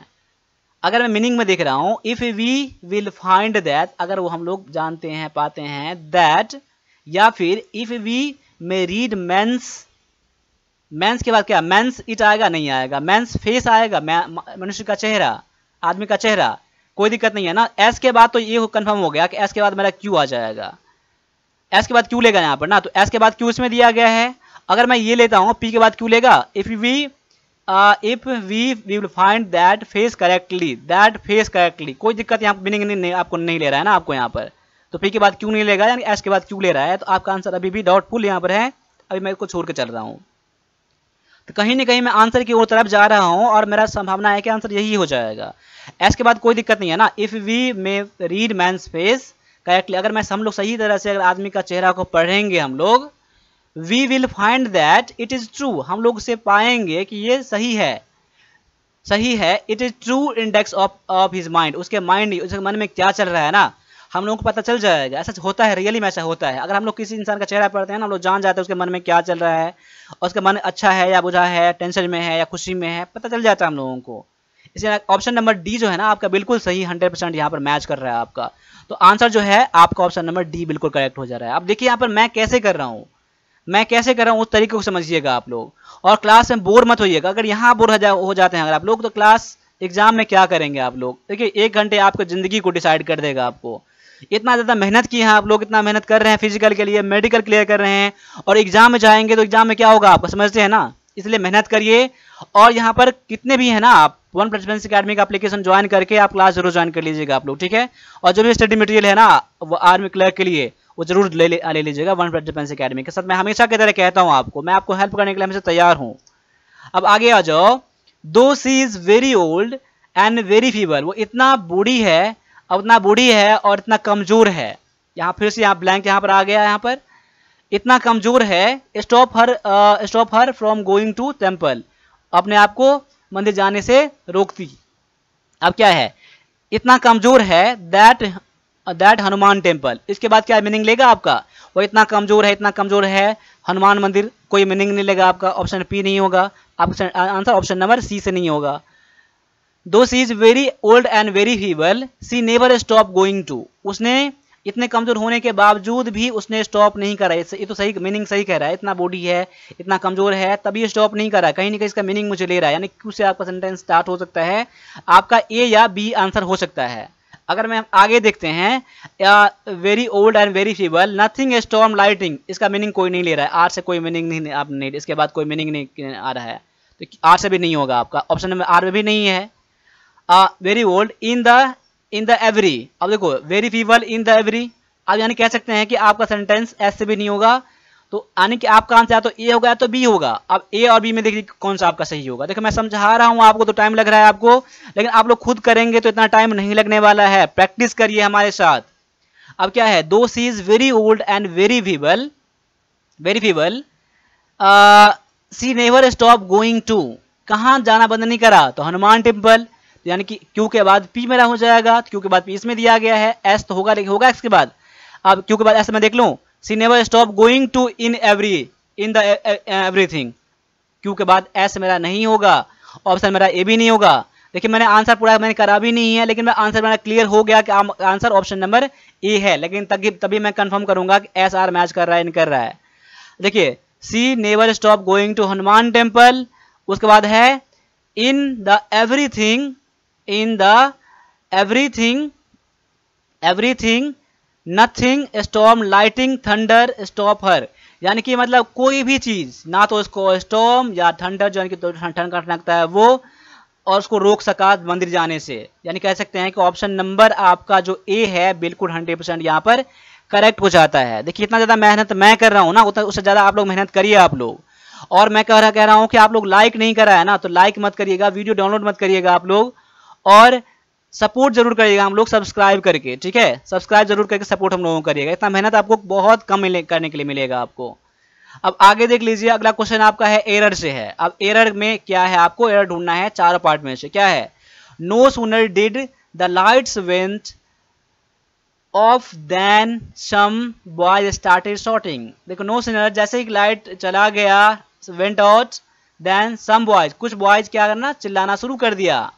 अगर मैं मीनिंग में देख रहा हूँ if we will find that, अगर वो हम लोग जानते हैं पाते हैं दैट, या फिर if we may read means, means के बाद क्या मेंस इट आएगा नहीं आएगा, मेंस फेस आएगा, मनुष्य का चेहरा, आदमी का चेहरा, कोई दिक्कत नहीं है ना। एस के बाद तो ये कंफर्म हो गया कि एस के बाद मेरा क्यू आ जाएगा, एस के बाद क्यू लेगा यहाँ पर ना, तो एस के बाद क्यू इसमें दिया गया है। अगर मैं ये लेता हूँ पी के बाद क्यू लेगा, if we will find that face correctly, that face correctly, कोई दिक्कत यहाँ मीनिंग नहीं आपको नहीं ले रहा है ना आपको यहाँ पर, तो पी के बाद क्यू नहीं लेगा, यानी एस के बाद क्यू ले रहा है, तो आपका आंसर अभी भी डाउटफुल यहाँ पर है, अभी मैं इसको छोड़ के चल रहा हूँ। तो कहीं ना कहीं मैं आंसर की ओर तरफ जा रहा हूँ और मेरा संभावना है कि आंसर यही हो जाएगा। एस के बाद कोई दिक्कत नहीं है ना, if we may read means face correctly, अगर मैं हम लोग सही तरह से अगर आदमी का चेहरा को पढ़ेंगे हम लोग, we will find that it is true, हम लोग उसे पाएंगे कि ये सही है, सही है, it is true index of his mind, उसके माइंड उसके मन में क्या चल रहा है ना, हम लोगों को पता चल जाएगा। ऐसा होता है, रियली में ऐसा होता है। अगर हम लोग किसी इंसान का चेहरा पढ़ते हैं ना, हम लोग जान जाते हैं उसके मन में क्या चल रहा है, और उसका मन अच्छा है या बुरा है, टेंशन में है या खुशी में है, पता चल जाता है हम लोगों को। इसलिए ऑप्शन नंबर डी जो है ना आपका बिल्कुल सही 100% यहाँ पर मैच कर रहा है आपका, तो आंसर जो है आपका ऑप्शन नंबर डी बिल्कुल करेक्ट हो जा रहा है। अब देखिए यहाँ पर मैं कैसे कर रहा हूँ, मैं कैसे कर रहा हूँ उस तरीके को समझिएगा आप लोग, और क्लास में बोर मत होइएगा। अगर यहाँ बोर हो जाते हैं अगर आप लोग, तो क्लास एग्जाम में क्या करेंगे आप लोग। देखिए 1 घंटे आपको जिंदगी को डिसाइड कर देगा। आपको इतना ज़्यादा मेहनत की है आप लोग, इतना मेहनत कर रहे हैं फिजिकल के लिए, मेडिकल क्लियर कर रहे हैं, और एग्जाम में जाएंगे तो एग्जाम में क्या होगा आपको समझते हैं ना। इसलिए मेहनत करिए, और यहाँ पर कितने भी है ना आप वन प्लेसमेंट्स अकेडमी का एप्लीकेशन ज्वाइन करके आप क्लास जरूर ज्वाइन कर लीजिएगा आप लोग, ठीक है। और जो भी स्टडी मटेरियल है ना वो आर्मी क्लर्क के लिए वो जरूर ले लीजिएगा वन डिफेंस अकेडमी के साथ। मैं हमेशा की तरह कहता हूँ आपको, मैं आपको हेल्प करने के लिए हमेशा तैयार हूँ। अब आगे आ जाओ, though she is very old and very feeble, वो इतना बूढ़ी है, उतना बूढ़ी है और इतना कमजोर है। यहाँ फिर से यहाँ ब्लैंक यहाँ पर आ गया, यहाँ पर इतना कमजोर है, stop her from going to temple, अपने आप को मंदिर जाने से रोकती। अब क्या है, इतना कमजोर है, दैट हनुमान टेम्पल, इसके बाद क्या मीनिंग लेगा आपका, वो इतना कमजोर है, इतना कमजोर है हनुमान मंदिर, कोई मीनिंग नहीं लेगा आपका, ऑप्शन पी नहीं होगा, आपका आंसर ऑप्शन नंबर सी से नहीं होगा। Though she is very old and very feeble she never stop going to, उसने इतने कमजोर होने के बावजूद भी उसने स्टॉप नहीं करा। ये तो सही मीनिंग सही कह रहा है, इतना बॉडी है, इतना कमजोर है, तभी स्टॉप नहीं करा, कहीं ना कहीं इसका मीनिंग मुझे ले रहा है, यानी क्यों से आपका सेंटेंस स्टार्ट हो सकता है, आपका ए या बी आंसर हो सकता है। अगर मैं आगे देखते हैं, very old and very feeble nothing storm lighting, इसका मीनिंग कोई नहीं ले रहा है, आर से कोई मीनिंग नहीं आप नहीं, इसके बाद कोई मीनिंग नहीं आ रहा है, तो आर से भी नहीं होगा आपका, ऑप्शन नंबर आर में भी नहीं है। Very old in the every, अब देखो very feeble in the every, अब यानी कह सकते हैं कि आपका सेंटेंस एस से भी नहीं होगा, तो यानी कि आपका आंसर या तो ए होगा या तो बी होगा। अब ए और बी में देखिए कौन सा आपका सही होगा। देखो मैं समझा रहा हूं आपको, तो टाइम लग रहा है आपको, लेकिन आप लोग खुद करेंगे तो इतना टाइम नहीं लगने वाला है, प्रैक्टिस करिए हमारे साथ। अब क्या है, though she is very old and very feeble she never stop going to, कहाँ जाना बंद नहीं करा, तो हनुमान टेम्पल, यानी कि क्यू के बाद पी मेरा हो जाएगा, क्यू के बाद पी इसमें दिया गया है, एस तो होगा, लेकिन होगा इसके बाद, अब क्यू के बाद एस में देख लूं, she never stop going to in the everything, Q के बाद एस मेरा नहीं होगा, ऑप्शन मेरा ए भी नहीं होगा। देखिए मैंने आंसर पूरा मैंने करा भी नहीं है, लेकिन मैं आंसर मेरा क्लियर हो गया कि आंसर ऑप्शन नंबर ए है, लेकिन तभी मैं कंफर्म करूंगा कि एस आर मैच कर रहा है नहीं कर रहा है। देखिए she never stop going to Hanuman temple, उसके बाद है in the everything nothing storm lighting thunder stop her, यानी कि मतलब कोई भी चीज ना तो उसको स्टॉर्म या थंडर जो कि ठंडा लगता है वो, और उसको रोक सका मंदिर जाने से, यानी कह सकते हैं कि ऑप्शन नंबर आपका जो ए है बिल्कुल 100% यहाँ पर करेक्ट हो जाता है। देखिए इतना ज़्यादा मेहनत मैं कर रहा हूँ ना, उससे ज़्यादा आप लोग मेहनत करिए आप लोग, और मैं कह रहा हूँ कि आप लोग लाइक नहीं करा है ना, तो लाइक मत करिएगा, वीडियो डाउनलोड मत करिएगा आप लोग, और सपोर्ट जरूर करिएगा हम लोग सब्सक्राइब करके, ठीक है, सब्सक्राइब जरूर करके सपोर्ट हम लोगों को करिएगा, इतना मेहनत आपको बहुत कम करने के लिए मिलेगा आपको। अब आगे देख लीजिए, अगला क्वेश्चन आपका है एरर से है। अब एरर में क्या है, आपको एरर ढूंढना है चारों पार्ट में से। क्या है, no sooner did the lights went off then some boys started shouting. देखो नो सूनर, जैसे ही लाइट चला गया, went out then some boys, कुछ बॉयज क्या करना, चिल्लाना शुरू कर दिया।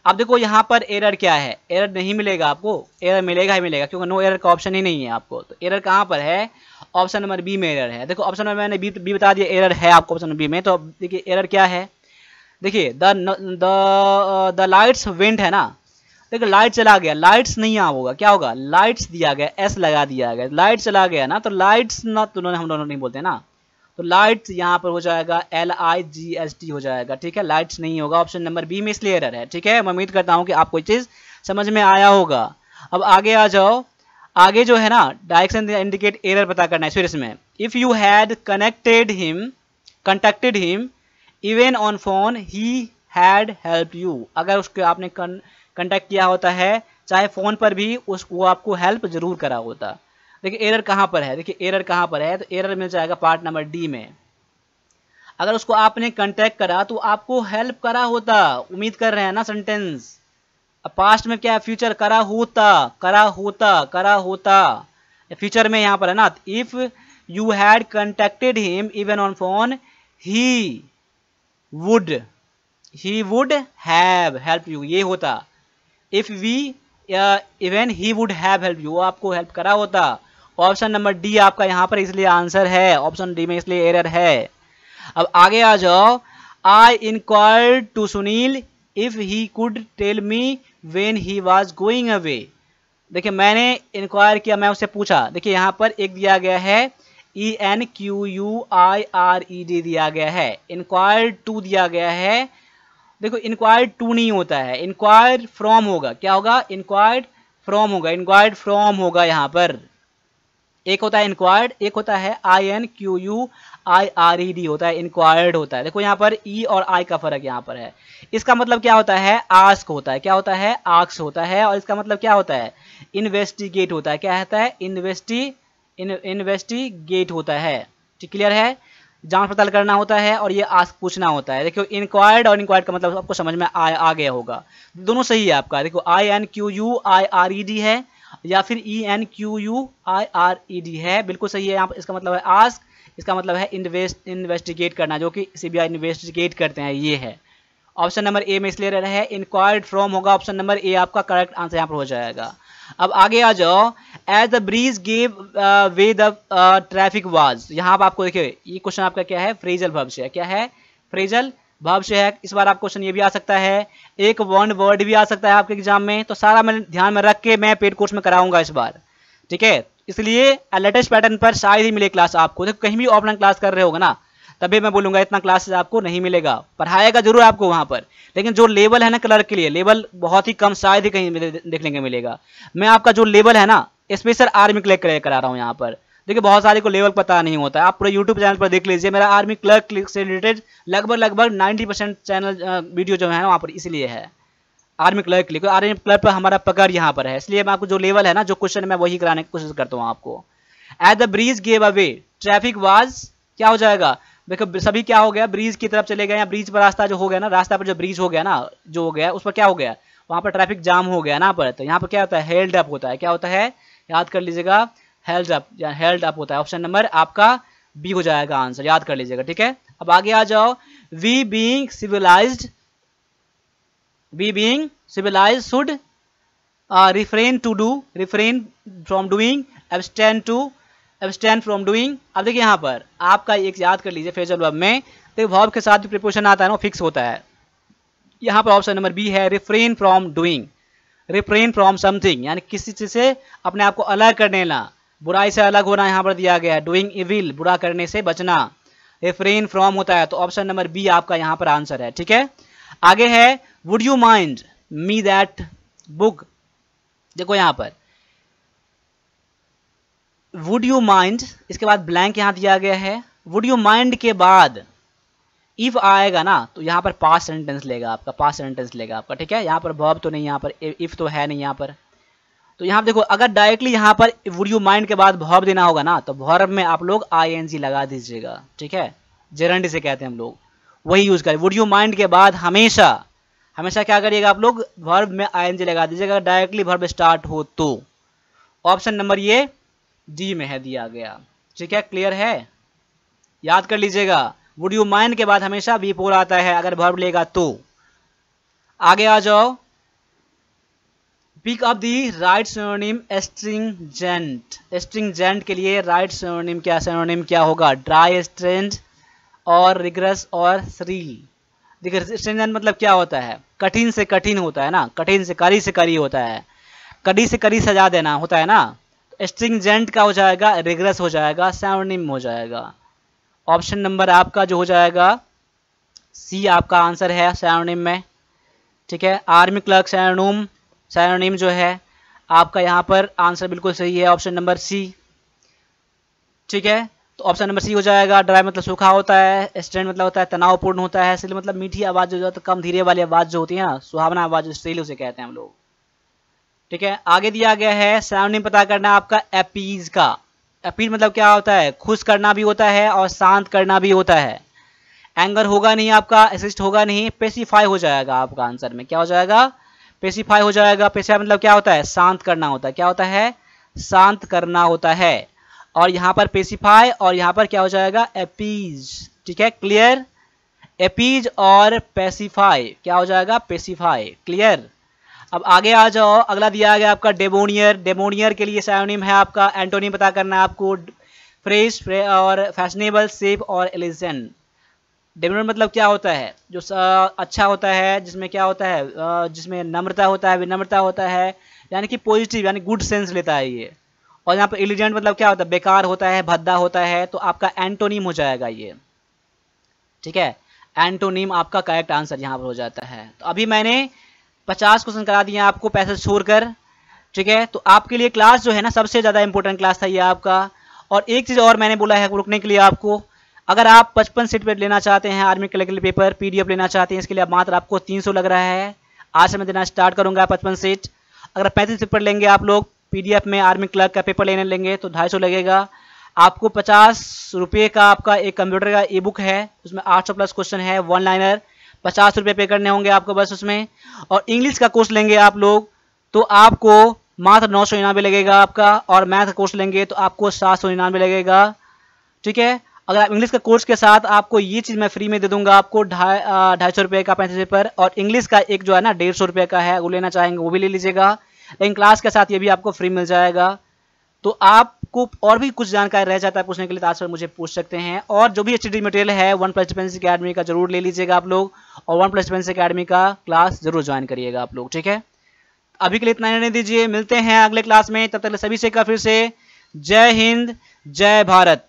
अब देखो यहाँ पर एरर क्या है, एरर नहीं मिलेगा आपको, एरर मिलेगा ही मिलेगा, क्योंकि नो एरर का ऑप्शन ही नहीं है आपको। तो एरर कहाँ पर है, ऑप्शन नंबर बी में एरर है। देखो ऑप्शन नंबर मैंने बी बता दिया, एरर है आपको ऑप्शन बी में। तो देखिए एरर क्या है, देखिए द लाइट्स वेंट है ना, देखो लाइट चला गया, लाइट्स नहीं यहाँ होगा, क्या होगा, लाइट्स दिया गया, एस लगा दिया गया, लाइट चला गया ना, तो लाइट्स ना, तो हम दोनों नहीं बोलते ना, तो लाइट्स यहाँ पर हो जाएगा LIGHT हो जाएगा, ठीक है, लाइट्स नहीं होगा ऑप्शन नंबर बी में, इसलिए एरर है, ठीक है। मैं उम्मीद करता हूँ कि आपको ये चीज़ समझ में आया होगा। अब आगे आ जाओ, आगे जो है ना डायरेक्शन इंडिकेट एरर पता करना है। फिर इसमें if you had connected him even on phone he had help you, अगर उसके आपने कंटेक्ट किया होता है चाहे फ़ोन पर भी, वो आपको हेल्प जरूर करा होता। देखिए एरर कहाँ पर है, देखिए एरर कहाँ पर है, तो एरर मिल जाएगा पार्ट नंबर डी में। अगर उसको आपने कांटेक्ट करा तो आपको हेल्प करा होता, उम्मीद कर रहे हैं ना सेंटेंस। अब पास्ट में क्या है, फ्यूचर करा होता, करा होता, करा होता, फ्यूचर में यहाँ पर है ना, if you had contacted him even on phone he would have help you, ये होता। If we even he would have help you, वो आपको हेल्प करा होता। ऑप्शन नंबर डी आपका यहाँ पर इसलिए आंसर है, ऑप्शन डी में इसलिए एरर है। अब आगे आ जाओ, I inquired to Sunil if he could tell me when he was going away. देखिए मैंने इंक्वायर किया, मैं उससे पूछा। देखिए यहाँ पर एक दिया गया है ENQUIRED दिया गया है, इंक्वायर्ड टू दिया गया है। देखो इंक्वायर्ड टू नहीं होता है, इंक्वायर्ड फ्रॉम होगा, क्या होगा, इंक्वायर्ड फ्रॉम होगा, इंक्वायर्ड फ्रॉम होगा। यहाँ पर एक होता है इंक्वायर्ड, एक होता है INQUIRED होता है, इंक्वायर्ड होता है। देखो यहाँ पर ई और आई का फर्क यहाँ पर है। इसका मतलब क्या होता है, आस्क होता है, क्या होता है, आस्क होता है। और इसका मतलब क्या होता है, इन्वेस्टिगेट होता है, क्या होता है, इन्वेस्टिगेट होता है। ठीक, क्लियर है, जांच पड़ताल करना होता है, और ये आस्क पूछना होता है। देखो इंक्वायर्ड और इंक्वायर्ड का मतलब आपको समझ में आ गया होगा, दोनों सही है आपका। देखो INQUIRED है या फिर ENQUIRED है, बिल्कुल सही है। यहाँ पर इसका मतलब है आस्क, इसका मतलब है इन्वेस्टिगेट करना, जो कि CBI इन्वेस्टिगेट करते हैं, ये है। ऑप्शन नंबर ए में इसलिए रहा है, इंक्वायर्ड फ्रॉम होगा, ऑप्शन नंबर ए आपका करेक्ट आंसर यहाँ पर हो जाएगा। अब आगे आ जाओ, as the breeze gave way the traffic was. यहाँ पर आपको देखिए ये क्वेश्चन आपका क्या है, फ्रेजल वर्ब से है, क्या है, फ्रेजल वर्ब से है। इस बार आप क्वेश्चन ये भी आ सकता है, एक वन वर्ड भी आ सकता है आपके एग्जाम में। तो सारा मैं ध्यान में रख के मैं पेड कोर्स में कराऊंगा इस बार, ठीक है। इसलिए लेटेस्ट पैटर्न पर शायद ही मिले क्लास आपको। देखो कहीं भी ऑफलाइन क्लास कर रहे होगा ना, तभी मैं बोलूंगा इतना क्लासेस आपको नहीं मिलेगा, पढ़ाएगा जरूर आपको वहां पर, लेकिन जो लेवल है ना क्लर्क के लिए, लेवल बहुत ही कम, शायद ही कहीं देखने को मिलेगा। मैं आपका जो लेवल है ना स्पेशल आर्मी क्लर्क करा रहा हूँ यहाँ पर। देखिए बहुत सारे को लेवल पता नहीं होता है, आप पूरे यूट्यूब चैनल पर देख लीजिए, मेरा आर्मी क्लर्क से रिलेटेड लगभग 90% चैनल वीडियो जो है वहाँ पर इसलिए है आर्मी क्लर्क के लिए। आर्मी क्लर्क पर हमारा पकड़ यहाँ पर है, इसलिए मैं आपको जो लेवल है ना, जो क्वेश्चन मैं वही कराने की कोशिश करता हूँ आपको। At the bridge gave away traffic was, क्या हो जाएगा, देखो सभी क्या हो गया, ब्रिज की तरफ चले गए, या ब्रिज पर रास्ता जो हो गया ना, रास्ता पर जो ब्रिज हो गया ना, जो हो गया उस पर क्या हो गया, वहां पर ट्रैफिक जाम हो गया ना पर। तो यहाँ पर क्या होता है, हेल्ड अप होता है, क्या होता है, याद कर लीजिएगा, हेल्ड अप, या हेल्ड अप होता है। ऑप्शन नंबर आपका बी हो जाएगा आंसर, याद कर लीजिएगा, ठीक है। अब आगे आ जाओ, we being civilised should refrain from doing, abstain from doing. अब देखिए यहाँ पर आपका एक याद कर लीजिए, फ्रेजल वर्ब में देखिए वर्ब के साथ जो प्रीपोजिशन आता है ना फिक्स होता है। यहाँ पर ऑप्शन नंबर बी है, refrain from doing, refrain from something, यानी किसी चीज से अपने आप को अलग कर लेना, बुराई से अलग होना यहाँ पर दिया गया है। डूइंग इविल, बुरा करने से बचना, रिफ्रेन फ्रॉम होता है। तो ऑप्शन नंबर बी आपका यहाँ पर आंसर है, ठीक है। आगे है, would you mind me that book. देखो यहाँ पर वुड यू माइंड, इसके बाद ब्लैंक यहाँ दिया गया है। वुड यू माइंड के बाद इफ आएगा ना तो यहाँ पर पास्ट सेंटेंस लेगा आपका, पास्ट सेंटेंस लेगा आपका, ठीक है। यहाँ पर वर्ब तो नहीं, यहाँ पर इफ तो है नहीं यहाँ पर। तो यहाँ पर देखो, अगर डायरेक्टली यहाँ पर वुड यू माइंड के बाद वर्ब देना होगा ना तो वर्ब में आप लोग आईएनजी लगा दीजिएगा, ठीक है। जेरेंडी से कहते हैं हम लोग, वही यूज करें। वुड यू माइंड के बाद हमेशा हमेशा क्या करिएगा आप लोग, वर्ब में आईएनजी लगा दीजिएगा, डायरेक्टली वर्ब स्टार्ट हो तो। ऑप्शन नंबर ये डी में है दिया गया, ठीक है। क्लियर है, याद कर लीजिएगा। वुड यू माइंड के बाद हमेशा बी फोर आता है अगर वर्ब लेगा तो। आगे आ जाओ, pick up the right synonym astringent. Astringent के लिए राइट सिनोनिम क्या होगा, ड्राई, स्ट्रेंज और रिग्रेस और श्रील। देखिए स्ट्रिंजेंट मतलब क्या होता है, कठिन से कठिन होता है ना, कठिन से करी होता है, कड़ी से कड़ी सजा देना होता है ना। स्ट्रिंजेंट का हो जाएगा रिग्रेस हो जाएगा, सिनोनिम हो जाएगा। ऑप्शन नंबर आपका जो हो जाएगा सी आपका आंसर है सिनोनिम में, ठीक है। आर्मी क्लर्क सिनोनिम जो है आपका यहाँ पर आंसर बिल्कुल सही है, ऑप्शन नंबर सी, ठीक है। तो ऑप्शन नंबर सी हो जाएगा। ड्राई मतलब सूखा होता है, स्ट्रेंज मतलब होता है तनावपूर्ण होता है, श्रील मतलब मीठी आवाज जो तो कम धीरे वाली आवाज जो होती है ना, सुहावना आवाज, श्रील उसे कहते हैं हम लोग, ठीक है। आगे दिया गया है सिनोनिम पता करना आपका अपीज का। अपीज मतलब क्या होता है, खुश करना भी होता है और शांत करना भी होता है। एंगर होगा नहीं आपका, असिस्ट होगा नहीं, पेसिफाई हो जाएगा आपका आंसर में, क्या हो जाएगा, पेसिफाई हो जाएगा। पेसिफाई मतलब क्या होता है, शांत करना होता है, क्या होता है, शांत करना होता है। और यहाँ पर पेसिफाई और यहाँ पर क्या हो जाएगा, अपीज, ठीक है। क्लियर, अपीज और पेसिफाई क्या हो जाएगा, पेसिफाई। क्लियर। अब आगे आ जाओ, अगला दिया गया आपका डेमोनियर। डेमोनियर के लिए सिनोनिम है आपका, एंटोनिम पता करना है आपको, फ्रेश और फैशनेबल, सेफ और एलिजेंट। डेमोनियर मतलब क्या होता है, जो अच्छा होता है, जिसमें क्या होता है, जिसमें नम्रता होता है, विनम्रता होता है, यानी कि पॉजिटिव यानी गुड सेंस लेता है ये। और यहाँ पर एलिजेंट मतलब क्या होता है, बेकार होता है, भद्दा होता है। तो आपका एंटोनिम हो जाएगा ये, ठीक है। एंटोनिम आपका करेक्ट आंसर यहाँ पर हो जाता है। तो अभी मैंने 50 क्वेश्चन करा दिए आपको पैसेज छोड़कर, ठीक है। तो आपके लिए क्लास जो है ना सबसे ज़्यादा इंपॉर्टेंट क्लास था ये आपका। और एक चीज़ और मैंने बोला है रुकने के लिए आपको, अगर आप 55 सीट पर लेना चाहते हैं आर्मी क्लर्क के लिए पेपर, पीडीएफ लेना चाहते हैं, इसके लिए मात्र आपको 300 लग रहा है। आज से मैं देना स्टार्ट करूँगा 55 सीट। अगर 35 सीट पर लेंगे आप लोग पीडीएफ में आर्मी क्लर्क का पेपर लेने लेंगे तो 250 लगेगा आपको। 50 रुपये का आपका एक कंप्यूटर का ई बुक है, उसमें 800 प्लस क्वेश्चन है, वन लाइनर, 50 रुपये पे करने होंगे आपको बस उसमें। और इंग्लिश का कोर्स लेंगे आप लोग तो आपको मात्र 999 लगेगा आपका, और मैथ का कोर्स लेंगे तो आपको 799 लगेगा, ठीक है। अगर आप इंग्लिश का कोर्स के साथ आपको ये चीज़ मैं फ्री में दे दूंगा आपको 250 रुपये का 35 पर, और इंग्लिश का एक जो है ना 150 रुपये का है, वो लेना चाहेंगे वो भी ले लीजिएगा, लेकिन क्लास के साथ ये भी आपको फ्री मिल जाएगा। तो आपको और भी कुछ जानकारी रह जाता है पूछने के लिए तो आज पर मुझे पूछ सकते हैं। और जो भी HTD मटेरियल है OnePlus डिफेंस अकेडमी का जरूर ले लीजिएगा आप लोग, और OnePlus डिफेंस अकेडमी का क्लास जरूर ज्वाइन करिएगा आप लोग, ठीक है। अभी के लिए इतना रहने दीजिए, मिलते हैं अगले क्लास में, तब तक सभी से का फिर से जय हिंद जय भारत।